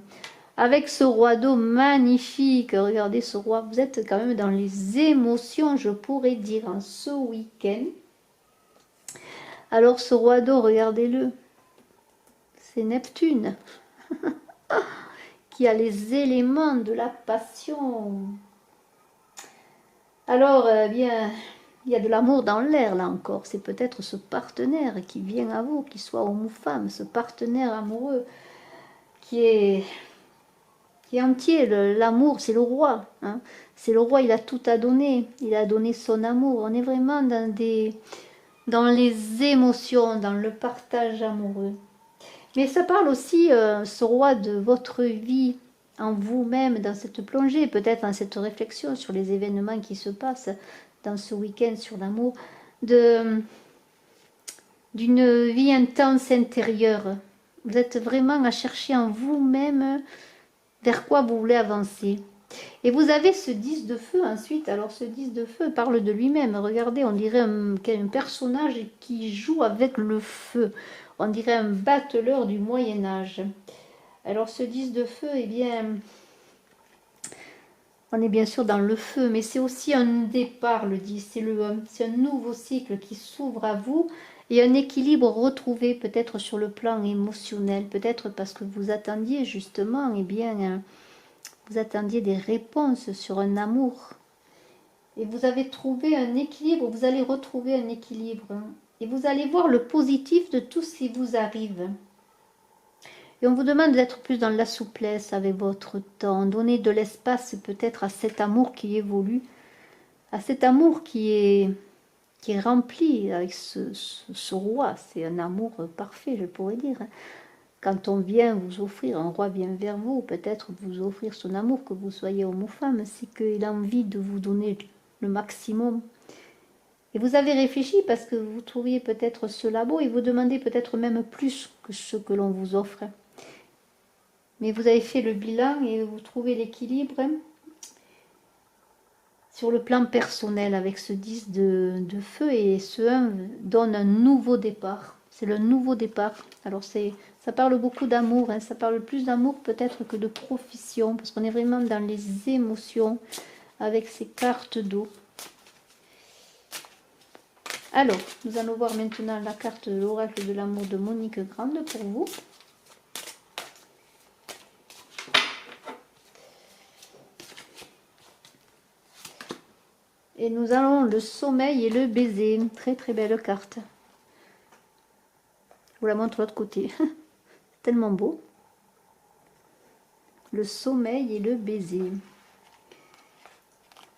Avec ce roi d'eau magnifique, regardez ce roi, vous êtes quand même dans les émotions, je pourrais dire, en ce week-end. Alors ce roi d'eau, regardez-le, c'est Neptune, qui a les éléments de la passion. Alors, bien, il y a de l'amour dans l'air, là encore. C'est peut-être ce partenaire qui vient à vous, qu'il soit homme ou femme, ce partenaire amoureux qui est entier. L'amour, c'est le roi. Hein. C'est le roi, il a tout à donner. Il a donné son amour. On est vraiment dans les émotions, dans le partage amoureux. Mais ça parle aussi, ce roi, de votre vie en vous-même, dans cette plongée, peut-être dans cette réflexion sur les événements qui se passent dans ce week-end sur l'amour, d'une vie intense intérieure. Vous êtes vraiment à chercher en vous-même vers quoi vous voulez avancer. Et vous avez ce 10 de feu ensuite. Alors ce 10 de feu parle de lui-même. Regardez, on dirait un personnage qui joue avec le feu. On dirait un battleur du Moyen-Âge. Alors ce 10 de feu, eh bien, On est bien sûr dans le feu, mais c'est aussi un départ, le 10, c'est un nouveau cycle qui s'ouvre à vous et un équilibre retrouvé peut-être sur le plan émotionnel, peut-être parce que vous attendiez justement, eh bien, vous attendiez des réponses sur un amour. Et vous avez trouvé un équilibre, vous allez retrouver un équilibre. Et vous allez voir le positif de tout ce qui vous arrive. Et on vous demande d'être plus dans la souplesse avec votre temps, donner de l'espace peut-être à cet amour qui évolue, à cet amour qui est rempli avec ce roi. C'est un amour parfait, je pourrais dire. Quand on vient vous offrir, un roi vient vers vous, peut-être vous offrir son amour, que vous soyez homme ou femme, c'est qu'il a envie de vous donner le maximum. Et vous avez réfléchi parce que vous trouviez peut-être cela beau et vous demandez peut-être même plus que ce que l'on vous offre. Mais vous avez fait le bilan et vous trouvez l'équilibre sur le plan personnel avec ce 10 de feu, et ce 1 donne un nouveau départ. C'est le nouveau départ. Alors ça parle beaucoup d'amour, ça parle plus d'amour peut-être que de profession, parce qu'on est vraiment dans les émotions avec ces cartes d'eau. Alors, nous allons voir maintenant la carte de l'oracle de l'amour de Monique Grande pour vous. Et nous allons le sommeil et le baiser. Très très belle carte. Je vous la montre de l'autre côté. Tellement beau. Le sommeil et le baiser.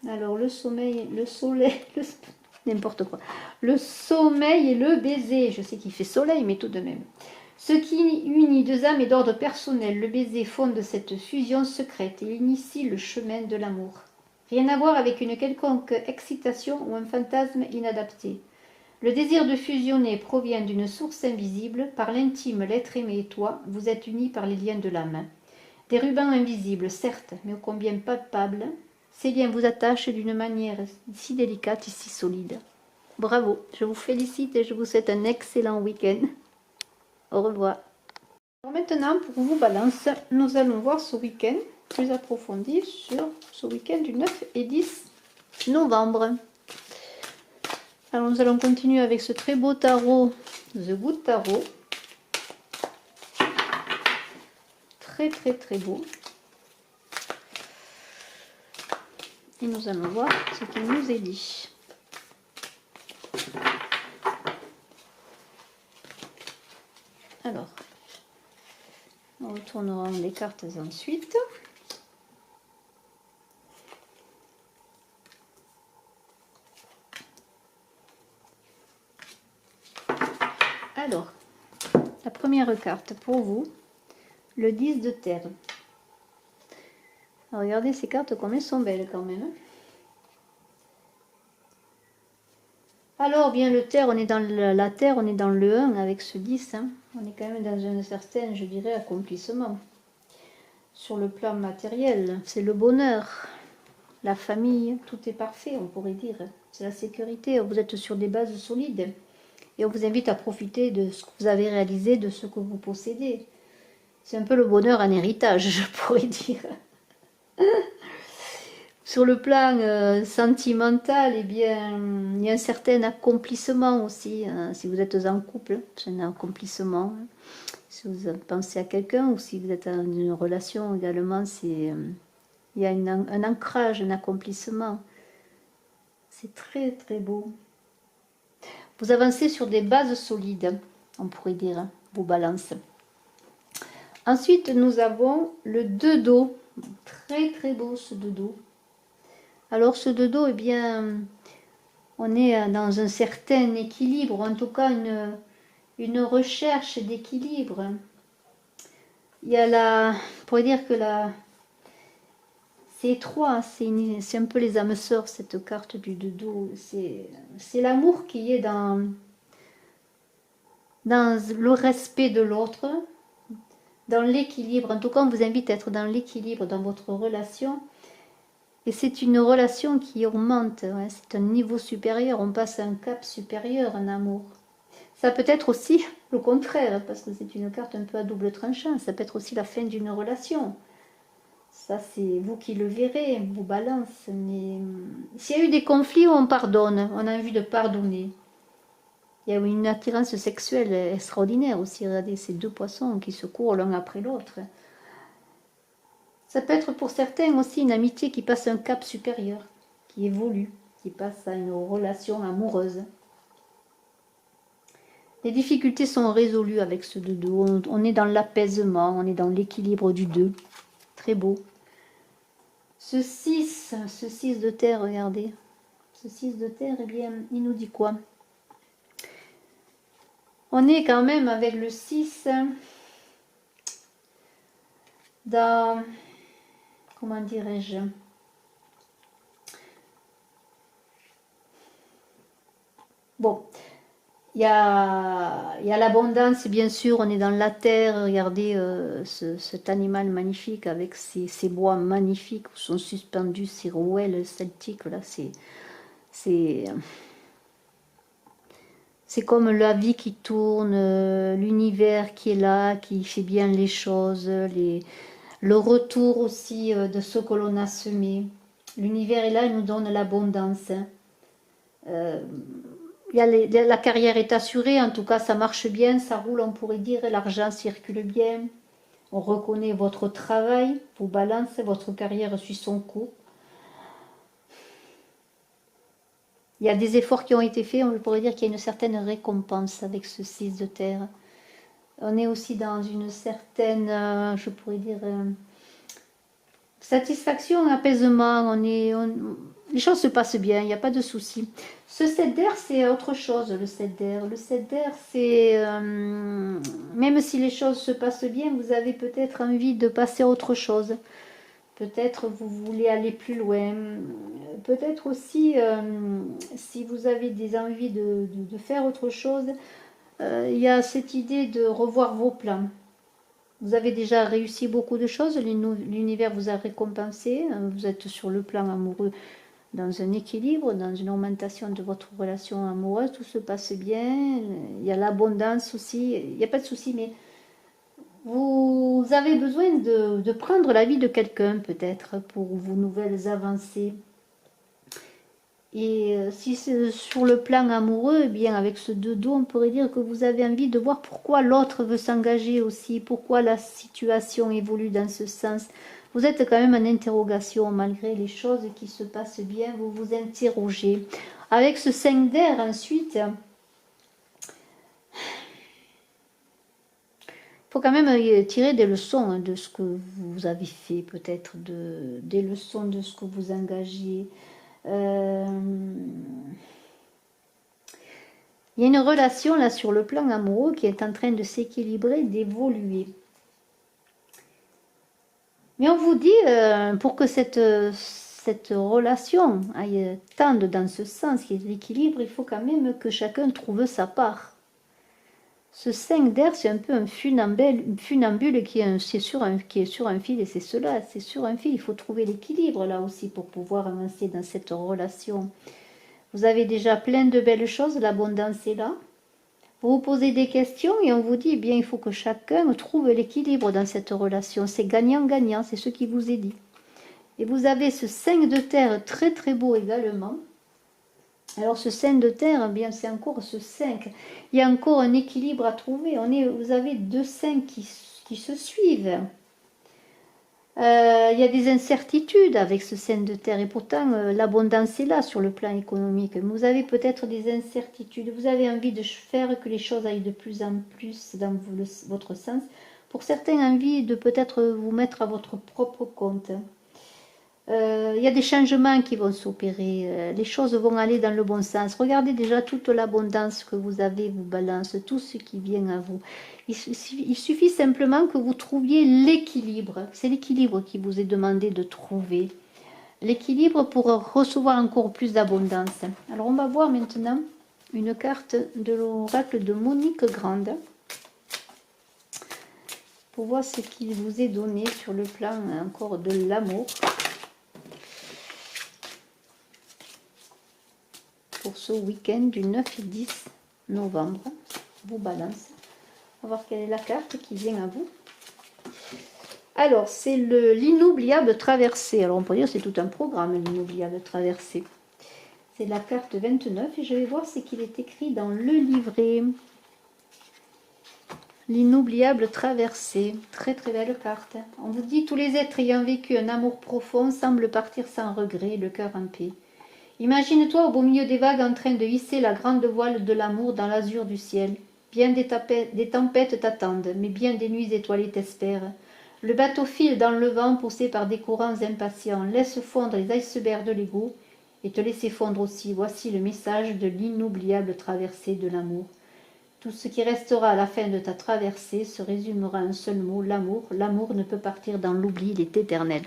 Alors le sommeil, le soleil, n'importe quoi. Le sommeil et le baiser. Je sais qu'il fait soleil, mais tout de même. Ce qui unit deux âmes est d'ordre personnel. Le baiser fonde cette fusion secrète et initie le chemin de l'amour. Rien à voir avec une quelconque excitation ou un fantasme inadapté. Le désir de fusionner provient d'une source invisible. Par l'intime, l'être aimé et toi, vous êtes unis par les liens de l'âme. Des rubans invisibles, certes, mais ô combien palpables. Ces liens vous attachent d'une manière si délicate et si solide. Bravo, je vous félicite et je vous souhaite un excellent week-end. Au revoir. Alors maintenant, pour vous, Balance, nous allons voir ce week-end plus approfondi sur ce week-end du 9 et 10 novembre. Alors nous allons continuer avec ce très beau tarot, The Good Tarot. Très très très beau. Et nous allons voir ce qu'il nous est dit. Alors, nous retournerons les cartes ensuite. Alors, la première carte pour vous, le 10 de terre. Alors, regardez ces cartes comme elles sont belles quand même. Alors, bien le terre, on est dans la terre, on est dans le 1 avec ce 10. On est quand même dans un certain, je dirais, accomplissement. Sur le plan matériel, c'est le bonheur, la famille, tout est parfait, on pourrait dire. C'est la sécurité, vous êtes sur des bases solides. Et on vous invite à profiter de ce que vous avez réalisé, de ce que vous possédez. C'est un peu le bonheur en héritage, je pourrais dire. Sur le plan sentimental, eh bien, il y a un certain accomplissement aussi. Si vous êtes en couple, c'est un accomplissement. Si vous pensez à quelqu'un ou si vous êtes dans une relation également, il y a un ancrage, un accomplissement. C'est très très beau. Vous avancez sur des bases solides, on pourrait dire, vos balances. Ensuite, nous avons le 2 d'eau. Très très beau ce 2 d'eau. Alors ce 2 d'eau, eh bien, on est dans un certain équilibre, en tout cas une recherche d'équilibre. Il y a on pourrait dire que c'est étroit, c'est un peu les âmes sœurs, cette carte du 2 d'eau. C'est l'amour qui est dans le respect de l'autre, dans l'équilibre. En tout cas, on vous invite à être dans l'équilibre dans votre relation. Et c'est une relation qui augmente, c'est un niveau supérieur, on passe à un cap supérieur en amour. Ça peut être aussi le contraire, parce que c'est une carte un peu à double tranchant, ça peut être aussi la fin d'une relation. Ça, c'est vous qui le verrez, vous balance. Mais s'il y a eu des conflits, on pardonne. On a envie de pardonner. Il y a eu une attirance sexuelle extraordinaire aussi. Regardez ces deux poissons qui se courent l'un après l'autre. Ça peut être pour certains aussi une amitié qui passe un cap supérieur, qui évolue, qui passe à une relation amoureuse. Les difficultés sont résolues avec ce 2-2. On est dans l'apaisement, on est dans l'équilibre du 2. Très beau. Ce 6 de terre, regardez. Ce 6 de terre, eh bien, il nous dit quoi? On est quand même avec le 6 dans, comment dirais-je, bon, il y a l'abondance, bien sûr, on est dans la terre. Regardez cet animal magnifique avec ces bois magnifiques où sont suspendus ces rouelles celtiques. Là, c'est comme la vie qui tourne, l'univers qui est là, qui fait bien les choses, le retour aussi de ce que l'on a semé. L'univers est là, il nous donne l'abondance. La carrière est assurée, en tout cas ça marche bien, ça roule, on pourrait dire, l'argent circule bien. On reconnaît votre travail, vous balancez, votre carrière suit son cours. Il y a des efforts qui ont été faits, on pourrait dire qu'il y a une certaine récompense avec ce 6 de terre. On est aussi dans une certaine, je pourrais dire, satisfaction, apaisement. Les choses se passent bien, il n'y a pas de souci. Ce 7 d'air, c'est autre chose, le 7 d'air. Le 7 d'air, c'est, même si les choses se passent bien, vous avez peut-être envie de passer à autre chose. Peut-être vous voulez aller plus loin. Peut-être aussi, si vous avez des envies de faire autre chose, il y a cette idée de revoir vos plans. Vous avez déjà réussi beaucoup de choses, l'univers vous a récompensé, vous êtes sur le plan amoureux dans un équilibre, dans une augmentation de votre relation amoureuse, tout se passe bien, il y a l'abondance aussi, il n'y a pas de souci, mais vous avez besoin de prendre l'avis de quelqu'un peut-être pour vos nouvelles avancées. Et si c'est sur le plan amoureux, eh bien avec ce 2-2, on pourrait dire que vous avez envie de voir pourquoi l'autre veut s'engager aussi, pourquoi la situation évolue dans ce sens. Vous êtes quand même en interrogation malgré les choses qui se passent bien, vous vous interrogez. Avec ce 5 d'air ensuite, il faut quand même tirer des leçons de ce que vous avez fait, peut-être des leçons de ce que vous engagez. Il y a une relation là sur le plan amoureux qui est en train de s'équilibrer, d'évoluer. Mais on vous dit, pour que cette relation tende dans ce sens, qui est l'équilibre, il faut quand même que chacun trouve sa part. Ce 5 d'air, c'est un peu un funambule qui est sur un fil, et c'est cela, c'est sur un fil. Il faut trouver l'équilibre là aussi pour pouvoir avancer dans cette relation. Vous avez déjà plein de belles choses, l'abondance est là. Vous vous posez des questions et on vous dit, eh bien, il faut que chacun trouve l'équilibre dans cette relation. C'est gagnant-gagnant, c'est ce qui vous est dit. Et vous avez ce 5 de terre très très beau également. Alors ce 5 de terre, eh bien c'est encore ce 5. Il y a encore un équilibre à trouver. Vous avez deux 5 qui se suivent. Il y a des incertitudes avec ce 5 de terre et pourtant l'abondance est là sur le plan économique. Vous avez peut-être des incertitudes. Vous avez envie de faire que les choses aillent de plus en plus dans votre sens. Pour certains, envie de peut-être vous mettre à votre propre compte. Il y a des changements qui vont s'opérer, les choses vont aller dans le bon sens. Regardez déjà toute l'abondance que vous avez, vous balance, tout ce qui vient à vous. Il suffit simplement que vous trouviez l'équilibre. C'est l'équilibre qui vous est demandé de trouver. L'équilibre pour recevoir encore plus d'abondance. Alors on va voir maintenant une carte de l'oracle de Monique Grande. Pour voir ce qu'il vous est donné sur le plan encore de l'amour. Pour ce week-end du 9 et 10 novembre, vous balance. On va voir quelle est la carte qui vient à vous. Alors, c'est l'inoubliable traversée. Alors, on peut dire que c'est tout un programme, l'inoubliable traversée. C'est la carte 29 et je vais voir ce qu'il est écrit dans le livret. L'inoubliable traversée. Très très belle carte. On vous dit, tous les êtres ayant vécu un amour profond semblent partir sans regret, le cœur en paix. Imagine-toi au beau milieu des vagues en train de hisser la grande voile de l'amour dans l'azur du ciel. Bien des tempêtes t'attendent, mais bien des nuits étoilées t'espèrent. Le bateau file dans le vent poussé par des courants impatients. Laisse fondre les icebergs de l'ego et te laisser fondre aussi. Voici le message de l'inoubliable traversée de l'amour. Tout ce qui restera à la fin de ta traversée se résumera à un seul mot, l'amour. L'amour ne peut partir dans l'oubli, il est éternel.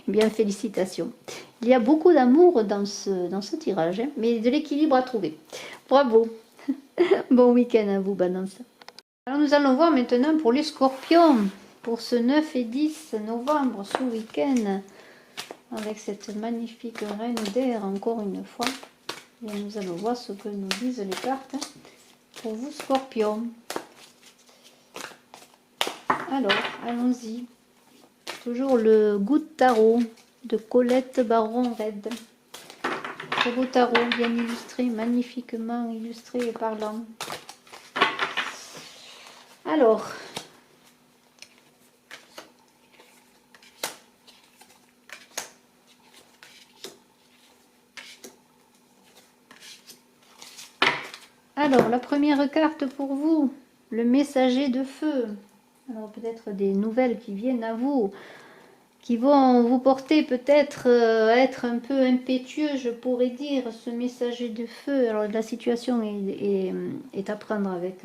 Bien, félicitations. Il y a beaucoup d'amour dans ce tirage, hein, mais de l'équilibre à trouver. Bravo. Bon week-end à vous, Balance. Alors, nous allons voir maintenant pour les scorpions, pour ce 9 et 10 novembre, ce week-end, avec cette magnifique reine d'air, encore une fois. Et nous allons voir ce que nous disent les cartes pour vous, scorpions. Alors, allons-y. Toujours le goût de tarot de Colette Baron-Red. Très beau tarot, bien illustré, magnifiquement illustré et parlant. Alors, la première carte pour vous, le messager de feu. Alors peut-être des nouvelles qui viennent à vous, qui vont vous porter peut-être à être un peu impétueux, je pourrais dire, ce messager de feu. Alors la situation est à prendre avec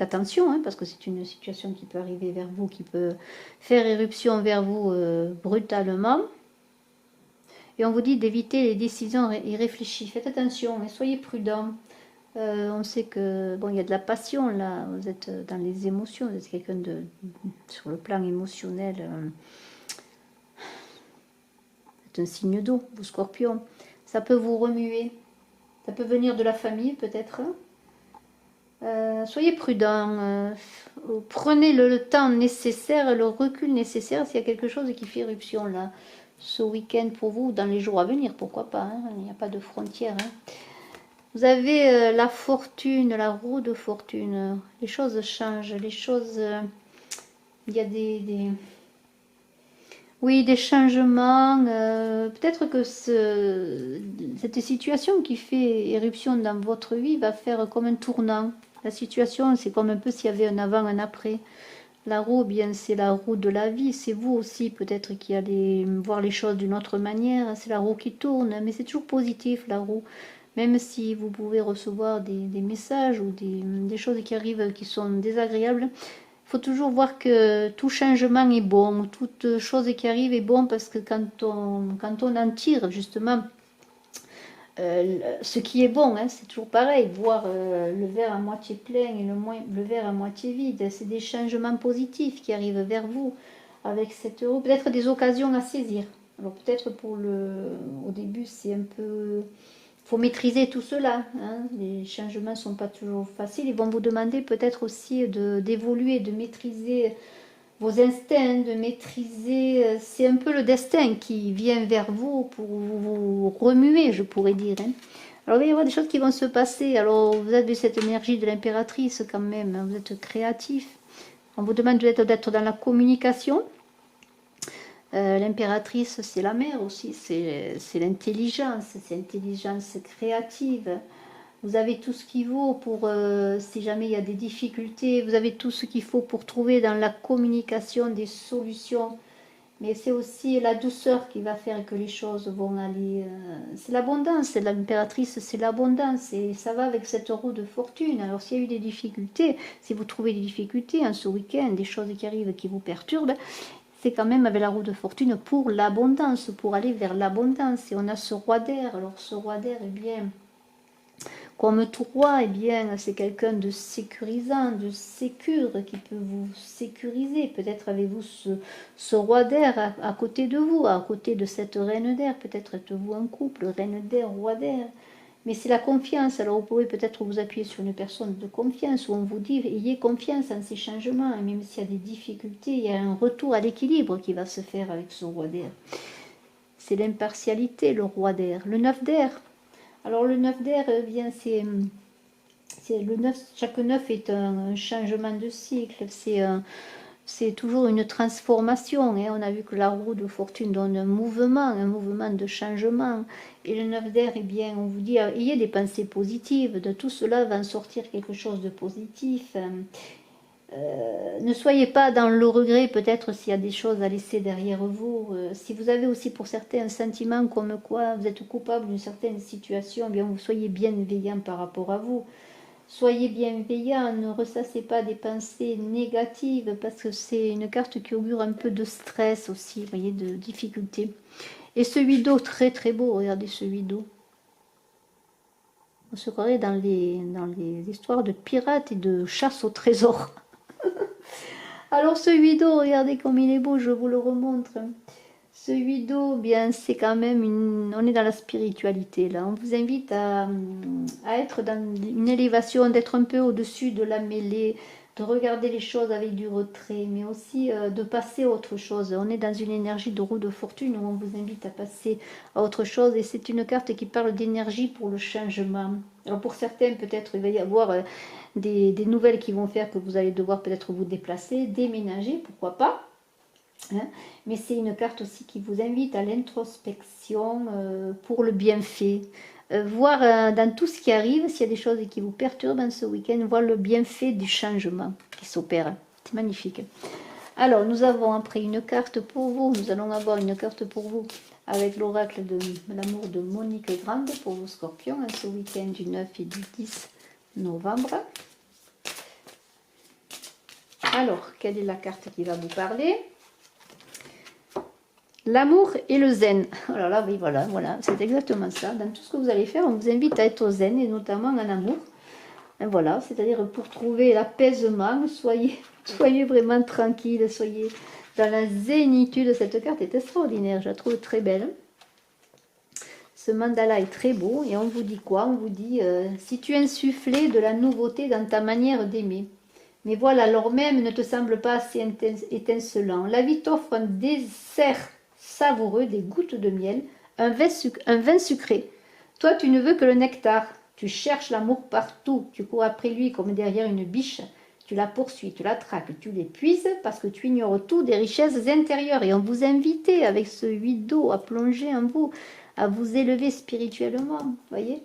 attention, hein, parce que c'est une situation qui peut arriver vers vous, qui peut faire éruption vers vous brutalement. Et on vous dit d'éviter les décisions irréfléchies. Faites attention et soyez prudents. On sait que bon, il y a de la passion là. Vous êtes dans les émotions. Vous êtes quelqu'un de sur le plan émotionnel. C'est un signe d'eau, vous Scorpion. Ça peut vous remuer. Ça peut venir de la famille peut-être. Soyez prudents. Prenez le temps nécessaire, le recul nécessaire s'il y a quelque chose qui fait éruption là. Ce week-end pour vous, dans les jours à venir, pourquoi pas, hein, il n'y a pas de frontières. Hein. Vous avez la fortune, la roue de fortune, les choses changent, les choses, il y a oui, des changements, peut-être que cette situation qui fait éruption dans votre vie va faire comme un tournant. La situation, c'est comme un peu s'il y avait un avant, un après. La roue, bien, c'est la roue de la vie. C'est vous aussi, peut-être, qui allez voir les choses d'une autre manière. C'est la roue qui tourne, mais c'est toujours positif, la roue. Même si vous pouvez recevoir des messages ou des choses qui arrivent qui sont désagréables, il faut toujours voir que tout changement est bon. Toute chose qui arrive est bon parce que quand on en tire, justement, ce qui est bon, hein, c'est toujours pareil, voir le verre à moitié plein et le verre à moitié vide, c'est des changements positifs qui arrivent vers vous avec cette euro, peut-être des occasions à saisir. Alors peut-être au début c'est un peu, faut maîtriser tout cela, hein. Les changements ne sont pas toujours faciles, ils vont vous demander peut-être aussi d'évoluer, de maîtriser vos instincts, de maîtriser, c'est un peu le destin qui vient vers vous pour vous remuer, je pourrais dire. Hein. Alors il va y avoir des choses qui vont se passer, alors vous avez cette énergie de l'impératrice quand même, hein. Vous êtes créatif, on vous demande d'être dans la communication. L'impératrice c'est la mère aussi, c'est l'intelligence, c'est l'intelligence créative. Vous avez tout ce qu'il faut pour, si jamais il y a des difficultés, vous avez tout ce qu'il faut pour trouver dans la communication des solutions. Mais c'est aussi la douceur qui va faire que les choses vont aller... c'est l'abondance, l'impératrice, c'est l'abondance. Et ça va avec cette roue de fortune. Alors s'il y a eu des difficultés, si vous trouvez des difficultés en ce week-end, des choses qui arrivent qui vous perturbent, c'est quand même avec la roue de fortune pour l'abondance, pour aller vers l'abondance. Et on a ce roi d'air. Alors ce roi d'air, eh bien... Comme tout roi, eh bien, c'est quelqu'un de sécurisant, de sécure, qui peut vous sécuriser. Peut-être avez-vous ce roi d'air à côté de vous, à côté de cette reine d'air. Peut-être êtes-vous un couple, reine d'air, roi d'air. Mais c'est la confiance. Alors vous pouvez peut-être vous appuyer sur une personne de confiance où on vous dit ayez confiance en ces changements. Et même s'il y a des difficultés, il y a un retour à l'équilibre qui va se faire avec ce roi d'air. C'est l'impartialité, le roi d'air. Le 9 d'air. Alors le 9 d'air, bien c'est le 9, chaque 9 est un changement de cycle. C'est toujours une transformation. Hein. On a vu que la roue de fortune donne un mouvement de changement. Et le 9 d'air, eh bien, on vous dit, ayez des pensées positives. De tout cela va en sortir quelque chose de positif. Ne soyez pas dans le regret, peut-être s'il y a des choses à laisser derrière vous. Si vous avez aussi pour certains un sentiment comme quoi vous êtes coupable d'une certaine situation, eh bien, vous soyez bienveillant par rapport à vous. Soyez bienveillant, ne ressassez pas des pensées négatives parce que c'est une carte qui augure un peu de stress aussi, vous voyez, de difficultés. Et ce 8 d'eau, très très beau, regardez ce 8 d'eau. On se croirait dans les histoires de pirates et de chasse au trésor. Alors ce 8 d'eau, regardez comme il est beau, je vous le remontre. Ce 8 d'eau, bien, c'est quand même on est dans la spiritualité là. On vous invite à être dans une élévation, d'être un peu au-dessus de la mêlée, de regarder les choses avec du retrait, mais aussi de passer à autre chose. On est dans une énergie de roue de fortune où on vous invite à passer à autre chose et c'est une carte qui parle d'énergie pour le changement. Alors pour certains, peut-être il va y avoir des nouvelles qui vont faire que vous allez devoir peut-être vous déplacer, déménager, pourquoi pas. Hein, mais c'est une carte aussi qui vous invite à l'introspection pour le bienfait. Voir dans tout ce qui arrive, s'il y a des choses qui vous perturbent ce week-end, voir le bienfait du changement qui s'opère. C'est magnifique. Alors, nous avons après une carte pour vous. Nous allons avoir une carte pour vous avec l'oracle de l'amour de Monique Grande pour vos scorpions ce week-end du 9 et du 10 novembre. Alors, quelle est la carte qui va vous parler ? L'amour et le zen. Alors là, oui, voilà, c'est exactement ça. Dans tout ce que vous allez faire, on vous invite à être au zen et notamment en amour. Et voilà, c'est-à-dire pour trouver l'apaisement, soyez vraiment tranquille, soyez dans la zénitude. Cette carte est extraordinaire, je la trouve très belle. Ce mandala est très beau et on vous dit quoi? On vous dit si tu insufflais de la nouveauté dans ta manière d'aimer. Mais voilà, l'or même ne te semble pas assez étincelant. La vie t'offre un dessert savoureux, des gouttes de miel, un vin sucré. Toi, tu ne veux que le nectar. Tu cherches l'amour partout. Tu cours après lui comme derrière une biche. Tu la poursuis, tu la traques, tu l'épuises parce que tu ignores tout des richesses intérieures. Et on vous invite avec ce 8 d'eau à plonger en vous, à vous élever spirituellement. Voyez ?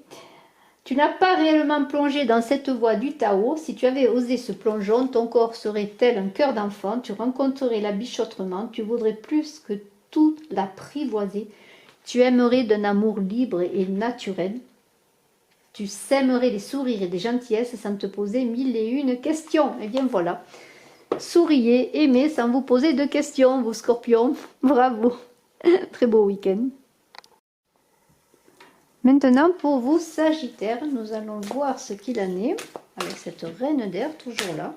Tu n'as pas réellement plongé dans cette voie du Tao. Si tu avais osé ce plongeon, ton corps serait tel un cœur d'enfant. Tu rencontrerais la biche autrement. Tu voudrais plus que tout l'apprivoiser. Tu aimerais d'un amour libre et naturel. Tu sèmerais des sourires et des gentillesses sans te poser mille et une questions. Eh bien voilà. Souriez, aimez sans vous poser de questions, vous scorpions. Bravo. Très beau week-end. Maintenant, pour vous, Sagittaire, nous allons voir ce qu'il en est avec cette reine d'air, toujours là.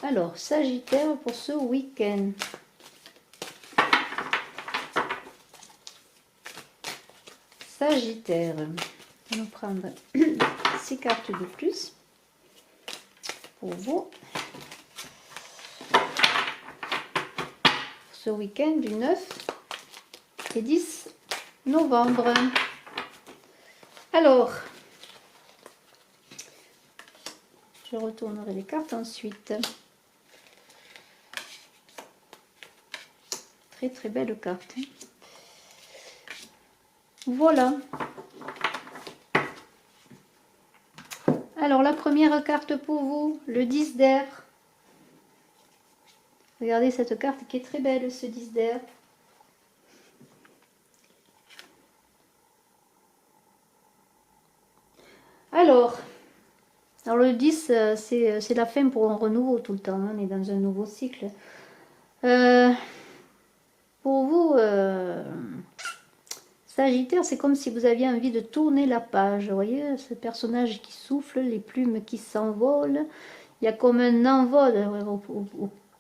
Alors, Sagittaire pour ce week-end. Sagittaire, on va prendre 6 cartes de plus pour vous. Pour ce week-end du 9 et 10 novembre. Alors, je retournerai les cartes ensuite. Très très belle carte. Voilà. Alors la première carte pour vous, le 10 d'air. Regardez cette carte qui est très belle, ce 10 d'air. Alors le 10, c'est la fin pour un renouveau tout le temps. On est dans un nouveau cycle. Pour vous, Sagittaire, c'est comme si vous aviez envie de tourner la page. Vous voyez, ce personnage qui souffle, les plumes qui s'envolent. Il y a comme un envol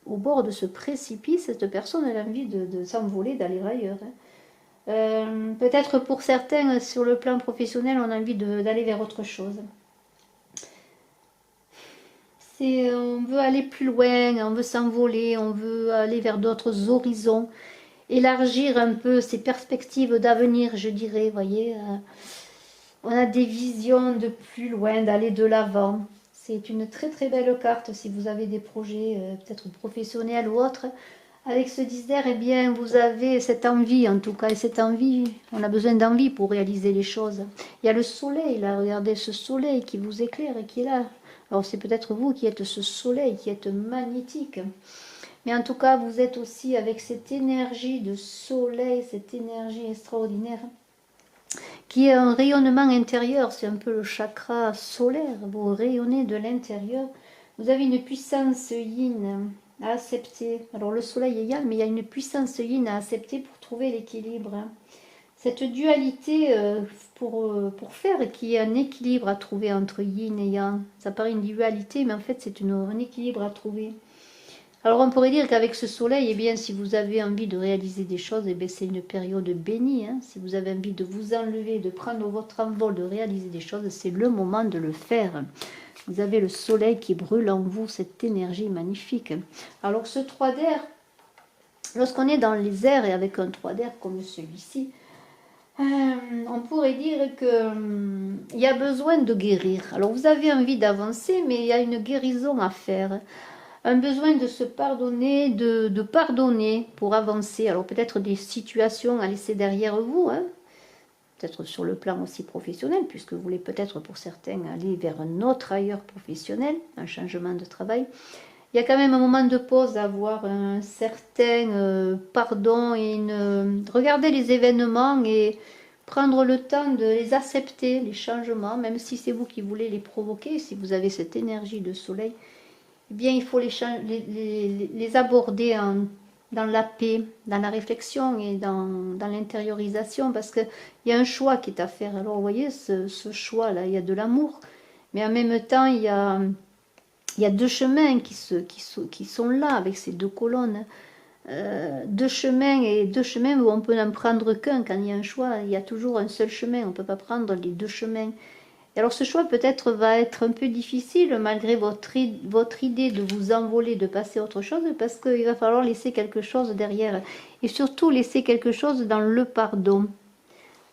au bord de ce précipice. Cette personne a envie de s'envoler, d'aller ailleurs. Hein. Peut-être pour certains, sur le plan professionnel, on a envie d'aller vers autre chose. On veut aller plus loin, on veut s'envoler, on veut aller vers d'autres horizons, élargir un peu ses perspectives d'avenir, je dirais, voyez. On a des visions de plus loin, d'aller de l'avant. C'est une très très belle carte si vous avez des projets peut-être professionnels ou autres. Avec ce 10 d'air, eh bien, vous avez cette envie, en tout cas, et cette envie, on a besoin d'envie pour réaliser les choses. Il y a le soleil, là, regardez ce soleil qui vous éclaire et qui est là. Alors, c'est peut-être vous qui êtes ce soleil, qui êtes magnétique. Mais en tout cas, vous êtes aussi avec cette énergie de soleil, cette énergie extraordinaire, qui est un rayonnement intérieur, c'est un peu le chakra solaire, vous rayonnez de l'intérieur. Vous avez une puissance yin à accepter. Alors le soleil est yang, mais il y a une puissance yin à accepter pour trouver l'équilibre. Cette dualité pour faire qu'il y ait un équilibre à trouver entre yin et yang. Ça paraît une dualité, mais en fait c'est un équilibre à trouver. Alors on pourrait dire qu'avec ce soleil, eh bien, si vous avez envie de réaliser des choses, eh bien, c'est une période bénie. Hein. Si vous avez envie de vous enlever, de prendre votre envol, de réaliser des choses, c'est le moment de le faire. Vous avez le soleil qui brûle en vous, cette énergie magnifique. Alors ce 3 d'air, lorsqu'on est dans les airs et avec un 3 d'air comme celui-ci, on pourrait dire qu'il y a besoin de guérir. Alors vous avez envie d'avancer, mais il y a une guérison à faire. Un besoin de se pardonner, de pardonner pour avancer. Alors peut-être des situations à laisser derrière vous, hein, peut-être sur le plan aussi professionnel, puisque vous voulez peut-être pour certains aller vers un autre ailleurs professionnel, un changement de travail. Il y a quand même un moment de pause, avoir un certain pardon et regarder les événements et prendre le temps de les accepter, les changements, même si c'est vous qui voulez les provoquer, si vous avez cette énergie de soleil. Eh bien, il faut les aborder dans la paix, dans la réflexion et dans l'intériorisation, parce qu'il y a un choix qui est à faire. Alors, vous voyez, ce choix-là, il y a de l'amour, mais en même temps, il y a deux chemins qui sont là, avec ces deux colonnes. Deux chemins, et deux chemins où on peut n'en prendre qu'un. Quand il y a un choix, il y a toujours un seul chemin, on ne peut pas prendre les deux chemins. Et alors ce choix peut-être va être un peu difficile malgré votre idée de vous envoler, de passer à autre chose, parce qu'il va falloir laisser quelque chose derrière. Et surtout laisser quelque chose dans le pardon.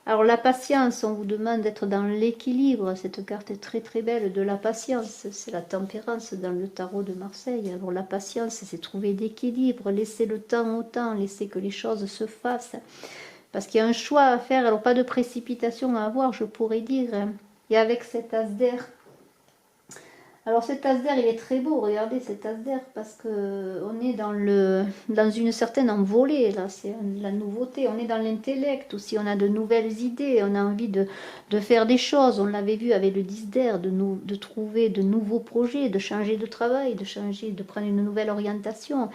Alors la patience, on vous demande d'être dans l'équilibre. Cette carte est très très belle, de la patience. C'est la tempérance dans le tarot de Marseille. Alors la patience, c'est trouver l'équilibre, laisser le temps au temps, laisser que les choses se fassent. Parce qu'il y a un choix à faire, alors pas de précipitation à avoir, je pourrais dire. Et avec cet as d'air, alors cet as d'air il est très beau, regardez cet as d'air, parce que on est dans une certaine envolée, là c'est la nouveauté, on est dans l'intellect aussi, on a de nouvelles idées, on a envie de faire des choses, on l'avait vu avec le 10 d'air, de trouver de nouveaux projets, de changer de travail, de prendre une nouvelle orientation.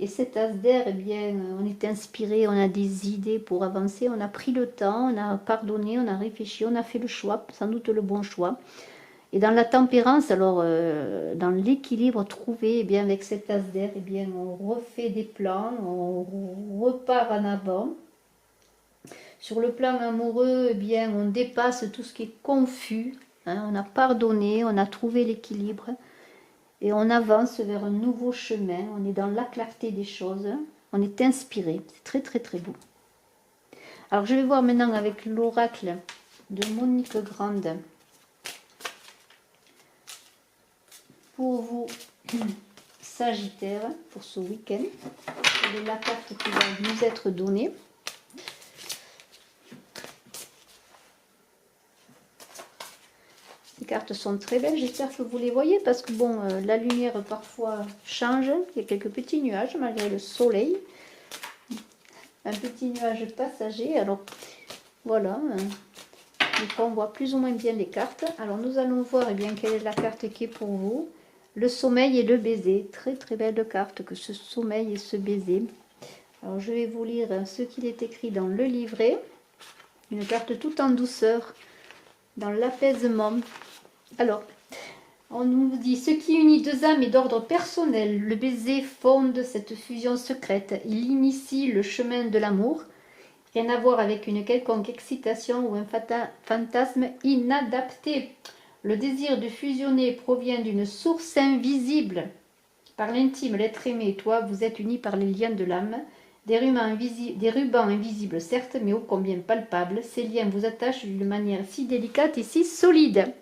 Et cet as d'air, eh bien, on est inspiré, on a des idées pour avancer, on a pris le temps, on a pardonné, on a réfléchi, on a fait le choix, sans doute le bon choix. Et dans la tempérance, alors dans l'équilibre trouvé, eh bien, avec cet as d'air, eh bien, on refait des plans, on repart en avant. Sur le plan amoureux, eh bien, on dépasse tout ce qui est confus, hein, on a pardonné, on a trouvé l'équilibre. Et on avance vers un nouveau chemin, on est dans la clarté des choses, on est inspiré, c'est très très très beau. Alors je vais voir maintenant avec l'oracle de Monique Grande. Pour vous, Sagittaire, pour ce week-end, c'est la carte qui va nous être donnée. Les cartes sont très belles, j'espère que vous les voyez parce que bon, la lumière parfois change, il y a quelques petits nuages malgré le soleil. Un petit nuage passager, alors voilà, on voit plus ou moins bien les cartes. Alors nous allons voir eh bien, quelle est la carte qui est pour vous. Le sommeil et le baiser, très très belle carte que ce sommeil et ce baiser. Alors je vais vous lire ce qu'il est écrit dans le livret. Une carte tout en douceur, dans l'apaisement. Alors, on nous dit, ce qui unit deux âmes est d'ordre personnel. Le baiser fonde cette fusion secrète. Il initie le chemin de l'amour. Rien à voir avec une quelconque excitation ou un fantasme inadapté. Le désir de fusionner provient d'une source invisible. Par l'intime, l'être aimé et toi, vous êtes unis par les liens de l'âme. Des rubans invisibles, certes, mais ô combien palpables. Ces liens vous attachent d'une manière si délicate et si solide.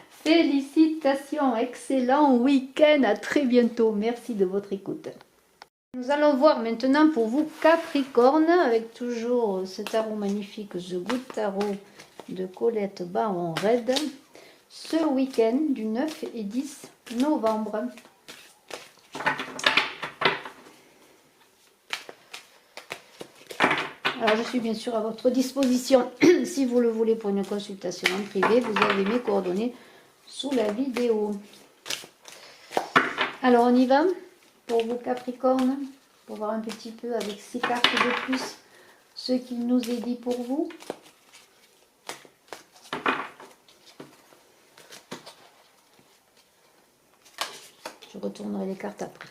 Félicitations, excellent week-end, à très bientôt. Merci de votre écoute. Nous allons voir maintenant pour vous Capricorne, avec toujours ce tarot magnifique, The Good Tarot de Colette Baron Red, ce week-end du 9 et 10 novembre. Alors je suis bien sûr à votre disposition si vous le voulez pour une consultation en privé. Vous avez mes coordonnées sous la vidéo. Alors on y va pour vous Capricorne, pour voir un petit peu avec 6 cartes de plus ce qu'il nous est dit pour vous. Je retournerai les cartes après.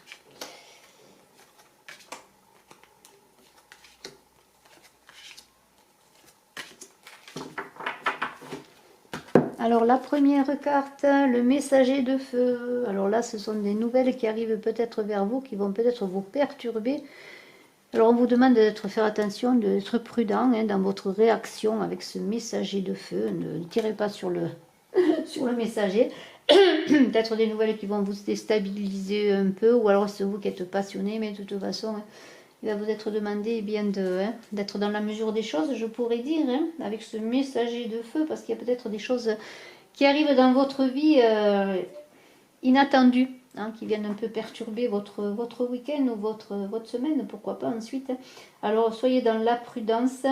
Alors la première carte, le messager de feu. Alors là, ce sont des nouvelles qui arrivent peut-être vers vous, qui vont peut-être vous perturber. Alors on vous demande d'être faire attention, d'être prudent dans votre réaction avec ce messager de feu. Ne tirez pas sur le, sur le messager. Peut-être des nouvelles qui vont vous déstabiliser un peu, ou alors c'est vous qui êtes passionné, mais de toute façon, il va vous être demandé bien d'être dans la mesure des choses, je pourrais dire, avec ce messager de feu, parce qu'il y a peut-être des choses qui arrivent dans votre vie inattendues, qui viennent un peu perturber votre week-end ou votre semaine, pourquoi pas ensuite. Alors soyez dans la prudence.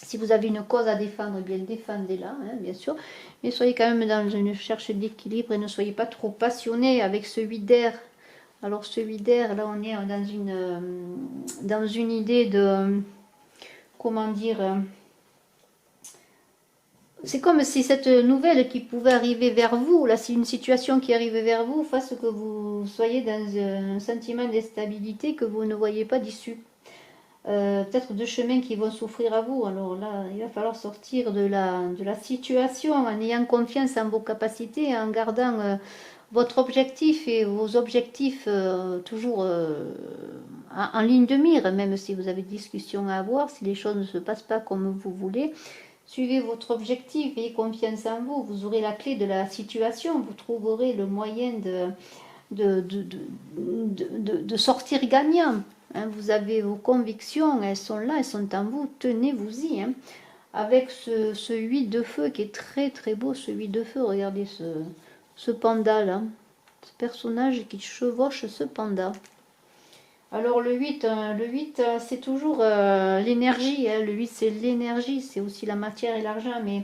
Si vous avez une cause à défendre, bien défendez-la, bien sûr. Mais soyez quand même dans une recherche d'équilibre et ne soyez pas trop passionné avec ce 8 d'air. Alors ce 8 d'air, là on est dans une idée de, comment dire, c'est comme si cette nouvelle qui pouvait arriver vers vous, là c'est une situation qui arrive vers vous, fasse que vous soyez dans un sentiment d'instabilité, que vous ne voyez pas d'issue. Peut-être deux chemins qui vont s'offrir à vous. Alors là, il va falloir sortir de la situation en ayant confiance en vos capacités, en gardant votre objectif et vos objectifs toujours en ligne de mire, même si vous avez des discussions à avoir, si les choses ne se passent pas comme vous voulez. Suivez votre objectif, ayez confiance en vous, vous aurez la clé de la situation, vous trouverez le moyen de sortir gagnant. Vous avez vos convictions, elles sont là, elles sont en vous, tenez-vous-y. Avec ce 8 de feu qui est très très beau, ce 8 de feu, regardez ce panda là, ce personnage qui chevauche ce panda. Alors le 8 c'est toujours l'énergie, le 8 c'est l'énergie, c'est aussi la matière et l'argent, mais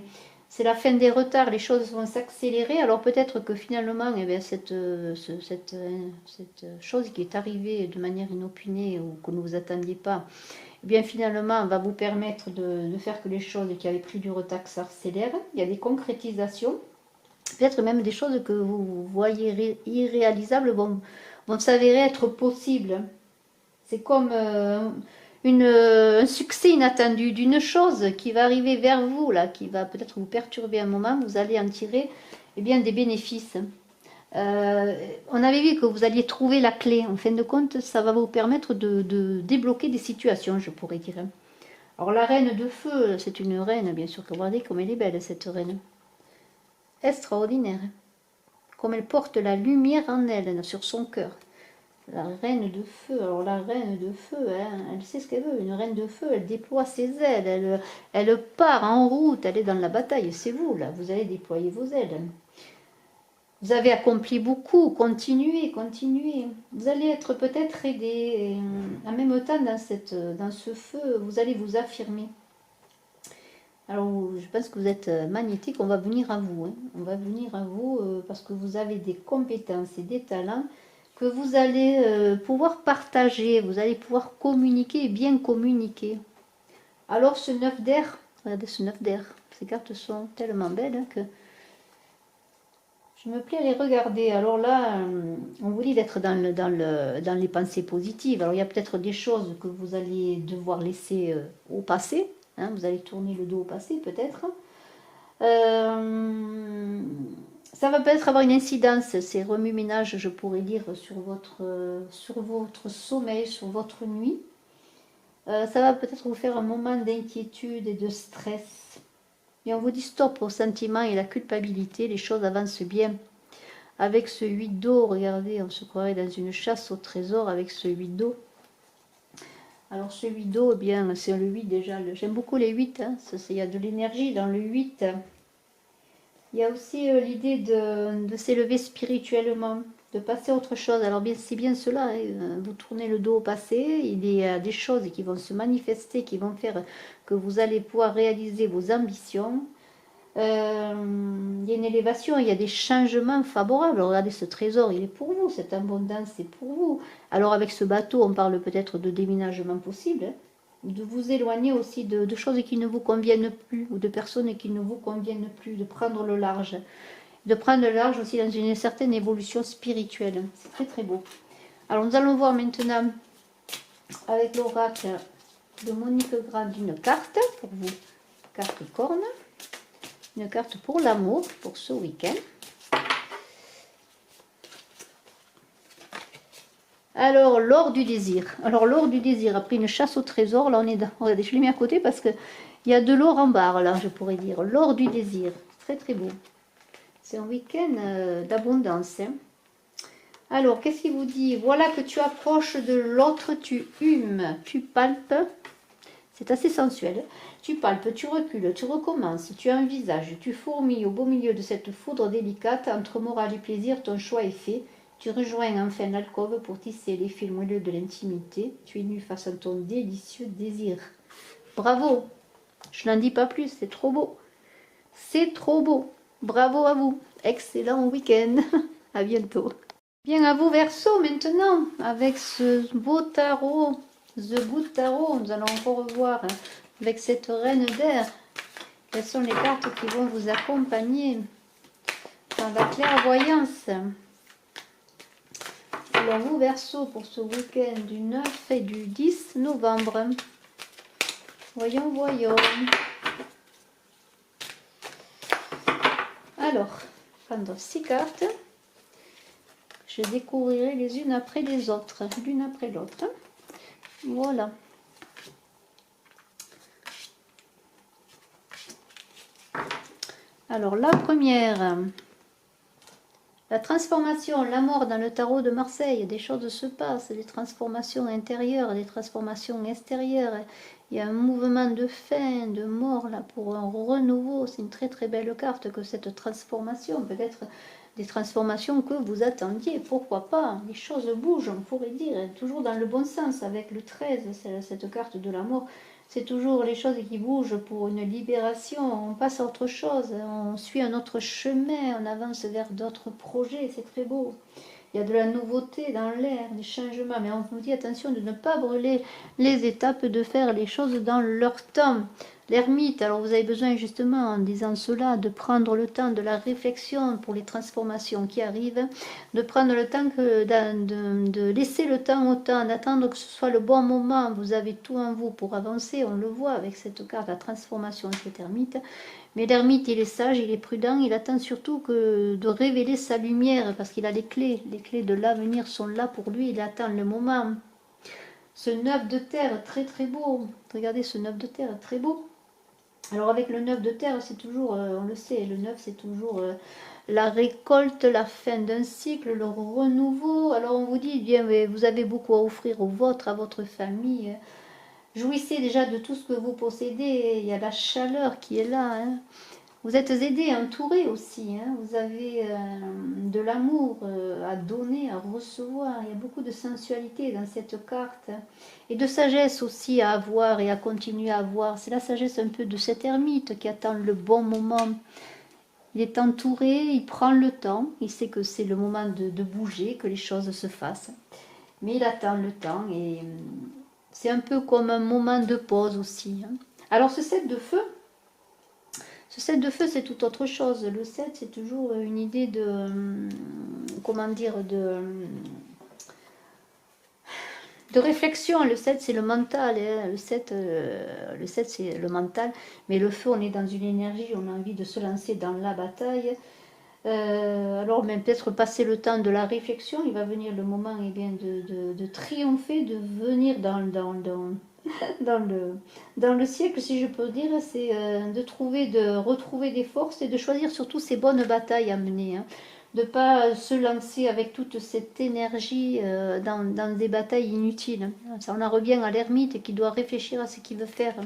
c'est la fin des retards, les choses vont s'accélérer. Alors peut-être que finalement, cette chose qui est arrivée de manière inopinée ou que vous attendiez pas, bien finalement va vous permettre de faire que les choses qui avaient pris du retard s'accélèrent. Il y a des concrétisations, peut-être même des choses que vous voyez irréalisables vont s'avérer être possibles. C'est comme un succès inattendu d'une chose qui va arriver vers vous, là, qui va peut-être vous perturber un moment, vous allez en tirer bien, des bénéfices. On avait vu que vous alliez trouver la clé. En fin de compte, ça va vous permettre de débloquer des situations, je pourrais dire. Alors la reine de feu, c'est une reine, bien sûr, que regardez comme elle est belle, cette reine. Extraordinaire. Comme elle porte la lumière en elle, sur son cœur. La reine de feu, alors la reine de feu, elle sait ce qu'elle veut, une reine de feu, elle déploie ses ailes, elle part en route, elle est dans la bataille, c'est vous là, vous allez déployer vos ailes. Vous avez accompli beaucoup, continuez, continuez. Vous allez être peut-être aidé, en même temps dans ce feu, vous allez vous affirmer. Alors je pense que vous êtes magnétique, on va venir à vous, on va venir à vous parce que vous avez des compétences et des talents que vous allez pouvoir partager, vous allez pouvoir communiquer et bien communiquer. Alors ce 9 d'air, regardez ce 9 d'air, ces cartes sont tellement belles que Je me plais à les regarder. Alors là, on vous dit d'être dans les pensées positives. Alors il y a peut-être des choses que vous allez devoir laisser au passé. Hein, vous allez tourner le dos au passé peut-être. Ça va peut-être avoir une incidence, ces remue-ménages, je pourrais dire, sur votre sommeil, sur votre nuit. Ça va peut-être vous faire un moment d'inquiétude et de stress. Et on vous dit stop aux sentiments et la culpabilité, les choses avancent bien. Avec ce 8 d'eau, regardez, on se croirait dans une chasse au trésor avec ce 8 d'eau. Alors ce 8 d'eau, eh bien, c'est le 8 déjà. J'aime beaucoup les 8, hein, il y a de l'énergie dans le 8. Il y a aussi l'idée de s'élever spirituellement, de passer à autre chose. Alors bien, c'est bien cela, hein, vous tournez le dos au passé, il y a des choses qui vont se manifester, qui vont faire que vous allez pouvoir réaliser vos ambitions. Il y a une élévation, il y a des changements favorables. Regardez ce trésor, il est pour vous, cette abondance c'est pour vous. Alors avec ce bateau, on parle peut-être de déménagement possible, hein, de vous éloigner aussi de choses qui ne vous conviennent plus, ou de personnes qui ne vous conviennent plus, de prendre le large. De prendre le large aussi dans une certaine évolution spirituelle. C'est très très beau. Alors nous allons voir maintenant avec l'oracle de Monique Grand une carte pour vous, Capricorne. Une carte pour l'amour, pour ce week-end. Alors, l'or du désir. Alors, l'or du désir, après une chasse au trésor, là on est dans... Regardez, je l'ai mis à côté parce qu'il y a de l'or en barre, là, je pourrais dire. L'or du désir. Très, très beau. C'est un week-end d'abondance. Hein. Alors, qu'est-ce qu'il vous dit? Voilà que tu approches de l'autre, tu humes, tu palpes. C'est assez sensuel. Tu palpes, tu recules, tu recommences, tu envisages, tu fourmilles au beau milieu de cette foudre délicate. Entre morale et plaisir, ton choix est fait. Tu rejoins enfin l'alcôve pour tisser les fils moelleux de l'intimité. Tu es nu face à ton délicieux désir. Bravo! Je n'en dis pas plus, c'est trop beau. C'est trop beau. Bravo à vous. Excellent week-end. À bientôt. Bien, à vous Verseau maintenant, avec ce beau tarot, The Good Tarot. Nous allons encore revoir avec cette reine d'air. Quelles sont les cartes qui vont vous accompagner dans la clairvoyance? Alors vous Verseau, pour ce week-end du 9 et du 10 novembre. Voyons, voyons. Alors, prendre 6 cartes. Je découvrirai les unes après les autres, l'une après l'autre. Voilà. Alors la première, la transformation, la mort dans le tarot de Marseille. Des choses se passent, des transformations intérieures, des transformations extérieures. Il y a un mouvement de fin, de mort là pour un renouveau. C'est une très très belle carte que cette transformation, peut-être des transformations que vous attendiez, pourquoi pas. Les choses bougent, on pourrait dire, toujours dans le bon sens. Avec le 13, cette carte de la mort, c'est toujours les choses qui bougent pour une libération. On passe à autre chose, on suit un autre chemin, on avance vers d'autres projets, c'est très beau. Il y a de la nouveauté dans l'air, des changements, mais on vous dit attention de ne pas brûler les étapes, de faire les choses dans leur temps. L'ermite, alors vous avez besoin justement, en disant cela, de prendre le temps de la réflexion pour les transformations qui arrivent, de prendre le temps, de laisser le temps au temps, d'attendre que ce soit le bon moment. Vous avez tout en vous pour avancer, on le voit avec cette carte, la transformation de cet ermite. Mais l'ermite, il est sage, il est prudent, il attend surtout que de révéler sa lumière, parce qu'il a les clés de l'avenir sont là pour lui, il attend le moment. Ce 9 de terre, très très beau, regardez ce 9 de terre, très beau. Alors avec le 9 de terre, c'est toujours, on le sait, le 9 c'est toujours la récolte, la fin d'un cycle, le renouveau. Alors on vous dit, bien, vous avez beaucoup à offrir au vôtre, à votre famille. Jouissez déjà de tout ce que vous possédez, il y a la chaleur qui est là. Hein. Vous êtes aidé, entouré aussi. Hein. Vous avez de l'amour à donner, à recevoir. Il y a beaucoup de sensualité dans cette carte. Et de sagesse aussi à avoir et à continuer à avoir. C'est la sagesse un peu de cet ermite qui attend le bon moment. Il est entouré, il prend le temps. Il sait que c'est le moment de bouger, que les choses se fassent. Mais il attend le temps et c'est un peu comme un moment de pause aussi. Hein. Alors ce 7 de feu, Ce 7 de feu, c'est tout autre chose. Le 7, c'est toujours une idée de, comment dire, de réflexion. Le 7, c'est le mental. Hein. Le 7 c'est le mental. Mais le feu, on est dans une énergie, on a envie de se lancer dans la bataille. Alors, même peut-être passer le temps de la réflexion, il va venir le moment eh bien, de triompher, de venir dans le siècle, si je peux dire. C'est de retrouver des forces et de choisir surtout ces bonnes batailles à mener. Hein. De ne pas se lancer avec toute cette énergie dans des batailles inutiles. Ça, on en revient à l'ermite qui doit réfléchir à ce qu'il veut faire.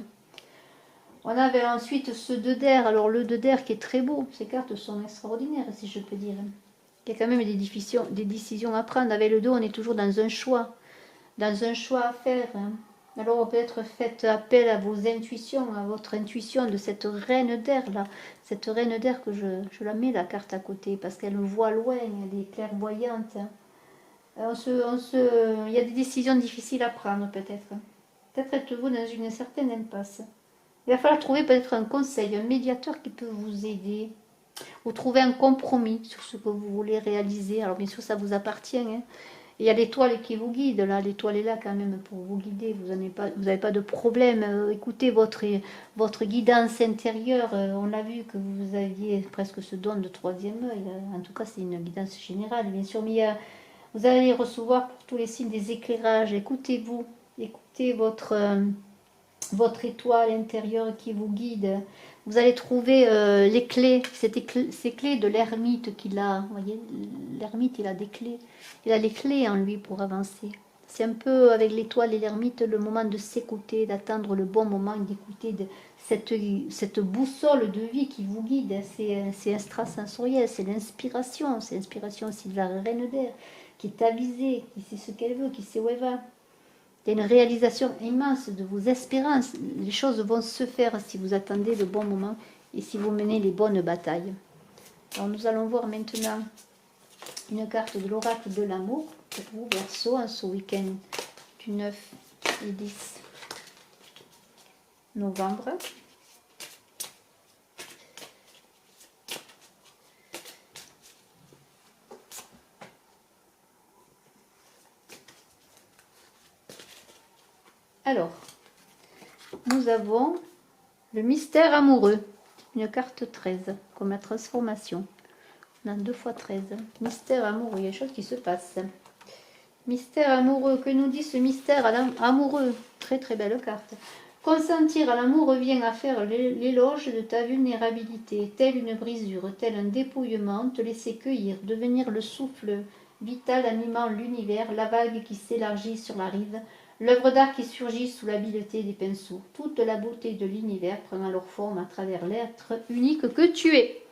On avait ensuite ce 2 d'air. Alors le 2 d'air qui est très beau. Ces cartes sont extraordinaires, si je peux dire. Il y a quand même des décisions à prendre. Avec le 2, on est toujours dans un choix. Dans un choix à faire. Hein. Alors peut-être faites appel à vos intuitions, à votre intuition de cette reine d'air là. Cette reine d'air que je la mets la carte à côté parce qu'elle voit loin, elle est clairvoyante. Hein. Il y a des décisions difficiles à prendre peut-être. Peut-être êtes-vous dans une certaine impasse. Il va falloir trouver peut-être un conseil, un médiateur qui peut vous aider. Ou trouver un compromis sur ce que vous voulez réaliser. Alors bien sûr ça vous appartient. Hein. Il y a l'étoile qui vous guide, là, l'étoile est là quand même pour vous guider, vous n'avez pas de problème. Écoutez votre guidance intérieure, on a vu que vous aviez presque ce don de troisième œil, en tout cas c'est une guidance générale bien sûr, mais vous allez recevoir pour tous les signes des éclairages, écoutez-vous, écoutez votre étoile intérieure qui vous guide. Vous allez trouver les clés, ces clés de l'ermite qu'il a. Vous voyez, l'ermite, il a des clés. Il a les clés en lui pour avancer. C'est un peu avec l'étoile et l'ermite le moment de s'écouter, d'attendre le bon moment, d'écouter cette boussole de vie qui vous guide. C'est extrasensoriel, c'est l'inspiration. C'est l'inspiration aussi de la reine d'air qui est avisée, qui sait ce qu'elle veut, qui sait où elle va. Il y a une réalisation immense de vos espérances. Les choses vont se faire si vous attendez le bon moment et si vous menez les bonnes batailles. Alors nous allons voir maintenant une carte de l'oracle de l'amour pour vous, Verseau, en ce week-end du 9 et 10 novembre. Alors, nous avons le mystère amoureux, une carte 13, comme la transformation. On a 2 fois 13. Mystère amoureux, il y a des choses qui se passent. Mystère amoureux, que nous dit ce mystère amoureux? Très très belle carte. Consentir à l'amour revient à faire l'éloge de ta vulnérabilité, telle une brisure, tel un dépouillement, te laisser cueillir, devenir le souffle vital animant l'univers, la vague qui s'élargit sur la rive, l'œuvre d'art qui surgit sous l'habileté des pinceaux. Toute la beauté de l'univers prend alors forme à travers l'être unique que tu es.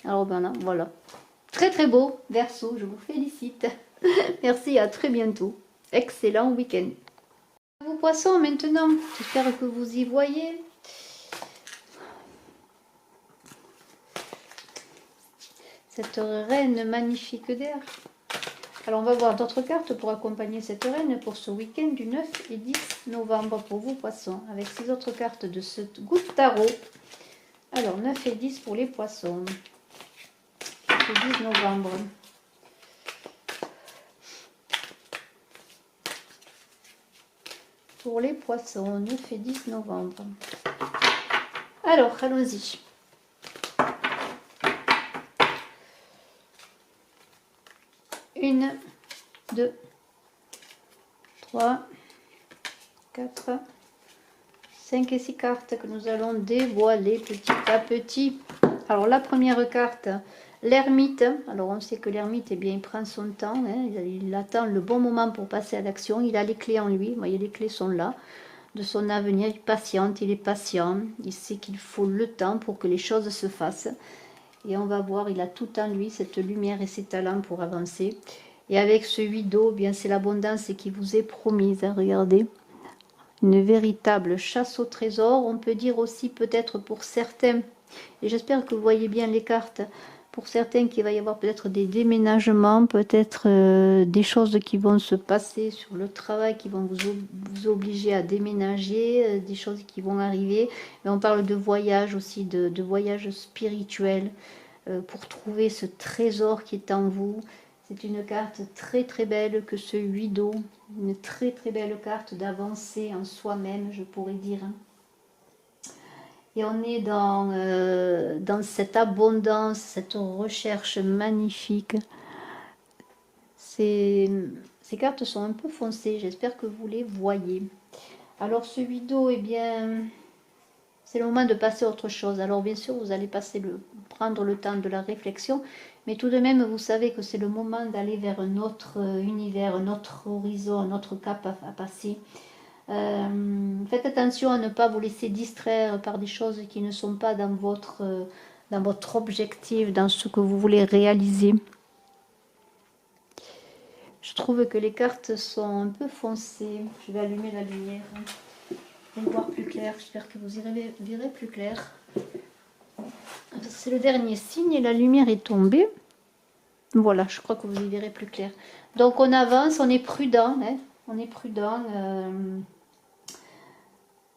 Alors ben voilà. Très très beau, Verseau, je vous félicite. Merci, à très bientôt. Excellent week-end. Vous poissons maintenant, j'espère que vous y voyez. Cette reine magnifique d'air. Alors on va voir d'autres cartes pour accompagner cette reine pour ce week-end du 9 et 10 novembre pour vous poissons. Avec 6 autres cartes de ce goutte tarot. Alors 9 et 10 pour les poissons. 9 et 10 novembre. Pour les poissons, 9 et 10 novembre. Alors, allons-y. Une, 2, 3, 4, 5 et 6 cartes que nous allons dévoiler petit à petit. Alors, la première carte, l'ermite. Alors, on sait que l'ermite, eh bien, il prend son temps. Hein, il attend le bon moment pour passer à l'action. Il a les clés en lui. Vous voyez, les clés sont là. De son avenir, il patiente, il est patient. Il sait qu'il faut le temps pour que les choses se fassent. Et on va voir, il a tout en lui, cette lumière et ses talents pour avancer. Et avec ce 8 d'eau, bien c'est l'abondance qui vous est promise. Hein, regardez, une véritable chasse au trésor. On peut dire aussi peut-être pour certains, et j'espère que vous voyez bien les cartes, Pour certains, qu'il va y avoir peut-être des déménagements, peut-être des choses qui vont se passer sur le travail, qui vont vous obliger à déménager, des choses qui vont arriver. Mais on parle de voyage aussi, de voyage spirituel, pour trouver ce trésor qui est en vous. C'est une carte très très belle que ce 8 d'eau, une très très belle carte d'avancée en soi-même, je pourrais dire. Et on est dans cette abondance, cette recherche magnifique. Ces cartes sont un peu foncées, j'espère que vous les voyez. Alors ce vidéo, eh bien, c'est le moment de passer à autre chose. Alors bien sûr, vous allez prendre le temps de la réflexion, mais tout de même, vous savez que c'est le moment d'aller vers un autre univers, un autre horizon, un autre cap à passer. Faites attention à ne pas vous laisser distraire par des choses qui ne sont pas dans votre objectif, dans ce que vous voulez réaliser. Je trouve que les cartes sont un peu foncées. Je vais allumer la lumière pour voir plus clair. J'espère que vous verrez plus clair. C'est le dernier signe et la lumière est tombée. Voilà, je crois que vous y verrez plus clair. Donc on avance, on est prudent. Hein, on est prudent.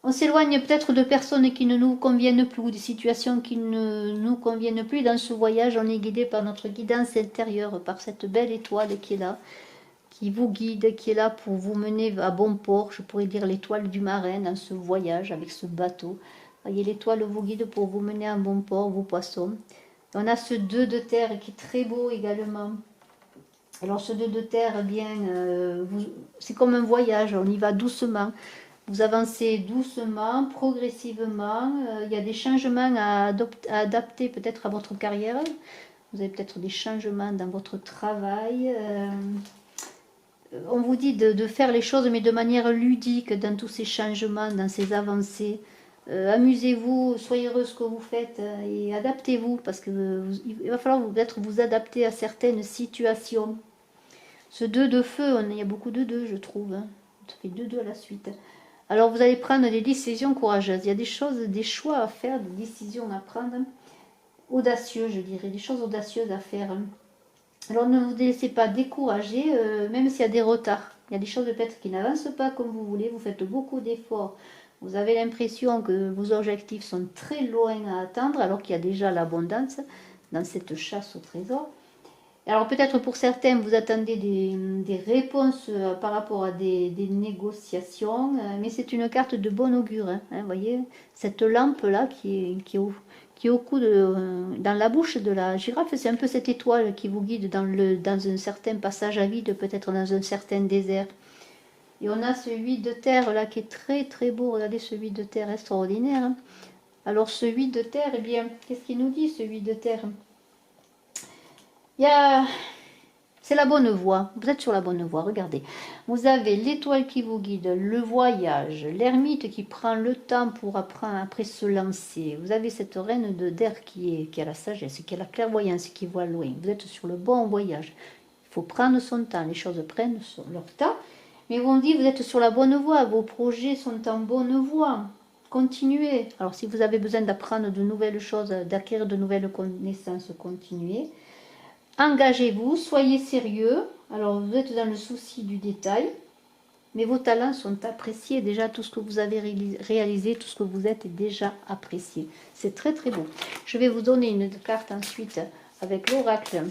On s'éloigne peut-être de personnes qui ne nous conviennent plus, ou des situations qui ne nous conviennent plus. Dans ce voyage, on est guidé par notre guidance intérieure, par cette belle étoile qui est là, qui vous guide, qui est là pour vous mener à bon port. Je pourrais dire l'étoile du marin dans ce voyage avec ce bateau. Voyez, l'étoile vous guide pour vous mener à bon port, vous poissons. Et on a ce 2 de terre qui est très beau également. Alors ce 2 de terre, eh bien, c'est comme un voyage, on y va doucement. Vous avancez doucement, progressivement. Il y a des changements à adapter peut-être à votre carrière. Vous avez peut-être des changements dans votre travail. On vous dit de faire les choses, mais de manière ludique, dans tous ces changements, dans ces avancées. Amusez-vous, soyez heureux ce que vous faites et adaptez-vous, parce qu'il va falloir peut-être vous adapter à certaines situations. Ce 2 de feu, il y a beaucoup de 2, je trouve. Hein. Ça fait 2 à la suite. Alors vous allez prendre des décisions courageuses. Il y a des choses, des choix à faire, des décisions à prendre. Audacieux, je dirais, des choses audacieuses à faire. Alors ne vous laissez pas décourager, même s'il y a des retards. Il y a des choses peut-être qui n'avancent pas comme vous voulez. Vous faites beaucoup d'efforts. Vous avez l'impression que vos objectifs sont très loin à atteindre, alors qu'il y a déjà l'abondance dans cette chasse au trésor. Alors peut-être pour certains, vous attendez des réponses par rapport à des négociations, mais c'est une carte de bon augure. Hein, vous voyez, cette lampe-là qui est au cou dans la bouche de la girafe, c'est un peu cette étoile qui vous guide dans un certain passage à vide, peut-être dans un certain désert. Et on a ce 8 de terre là qui est très très beau. Regardez ce 8 de terre extraordinaire. Hein. Alors ce 8 de terre, eh bien, qu'est-ce qu'il nous dit ce 8 de terre? C'est la bonne voie, vous êtes sur la bonne voie, regardez. Vous avez l'étoile qui vous guide, le voyage, l'ermite qui prend le temps pour après se lancer. Vous avez cette reine d'air qui a la sagesse, qui a la clairvoyance, qui voit loin. Vous êtes sur le bon voyage. Il faut prendre son temps, les choses prennent leur temps. Mais on dit, vous êtes sur la bonne voie, vos projets sont en bonne voie. Continuez. Alors si vous avez besoin d'apprendre de nouvelles choses, d'acquérir de nouvelles connaissances, continuez. Engagez-vous, soyez sérieux. Alors vous êtes dans le souci du détail, mais vos talents sont appréciés. Déjà tout ce que vous avez réalisé, tout ce que vous êtes est déjà apprécié. C'est très très beau. Je vais vous donner une carte ensuite avec l'oracle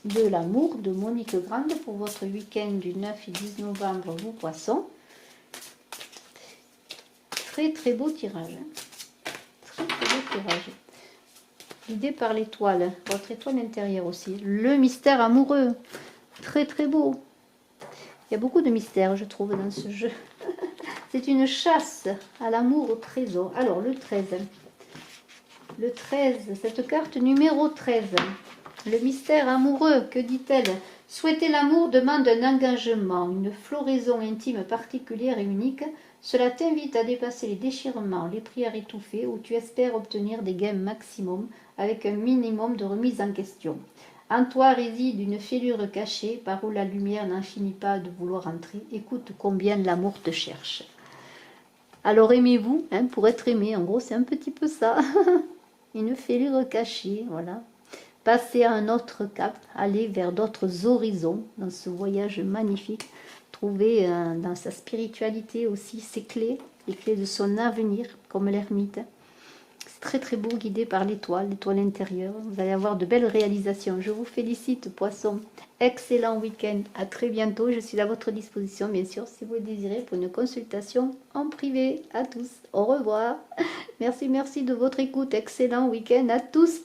de l'amour de Monique Grande pour votre week-end du 9 et 10 novembre, vous poissons. Très très beau tirage. Très très beau tirage. Guidé par l'étoile, votre étoile intérieure aussi. Le mystère amoureux, très très beau. Il y a beaucoup de mystères, je trouve, dans ce jeu. C'est une chasse à l'amour, au trésor. Alors, le 13. Le 13, cette carte numéro 13. Le mystère amoureux, que dit-elle? Souhaiter l'amour demande un engagement, une floraison intime particulière et unique. Cela t'invite à dépasser les déchirements, les prières étouffées, où tu espères obtenir des gains maximum avec un minimum de remise en question. En toi réside une fêlure cachée par où la lumière n'en finit pas de vouloir entrer. Écoute combien l'amour te cherche. Alors aimez-vous, hein, pour être aimé, en gros c'est un petit peu ça. Une fêlure cachée, voilà. passer à un autre cap, aller vers d'autres horizons dans ce voyage magnifique, trouver dans sa spiritualité aussi ses clés, les clés de son avenir, comme l'ermite. C'est très très beau, guidé par l'étoile intérieure. Vous allez avoir de belles réalisations. Je vous félicite, Poisson. Excellent week-end. À très bientôt. Je suis à votre disposition, bien sûr, si vous le désirez, pour une consultation en privé. À tous. Au revoir. Merci de votre écoute. Excellent week-end à tous.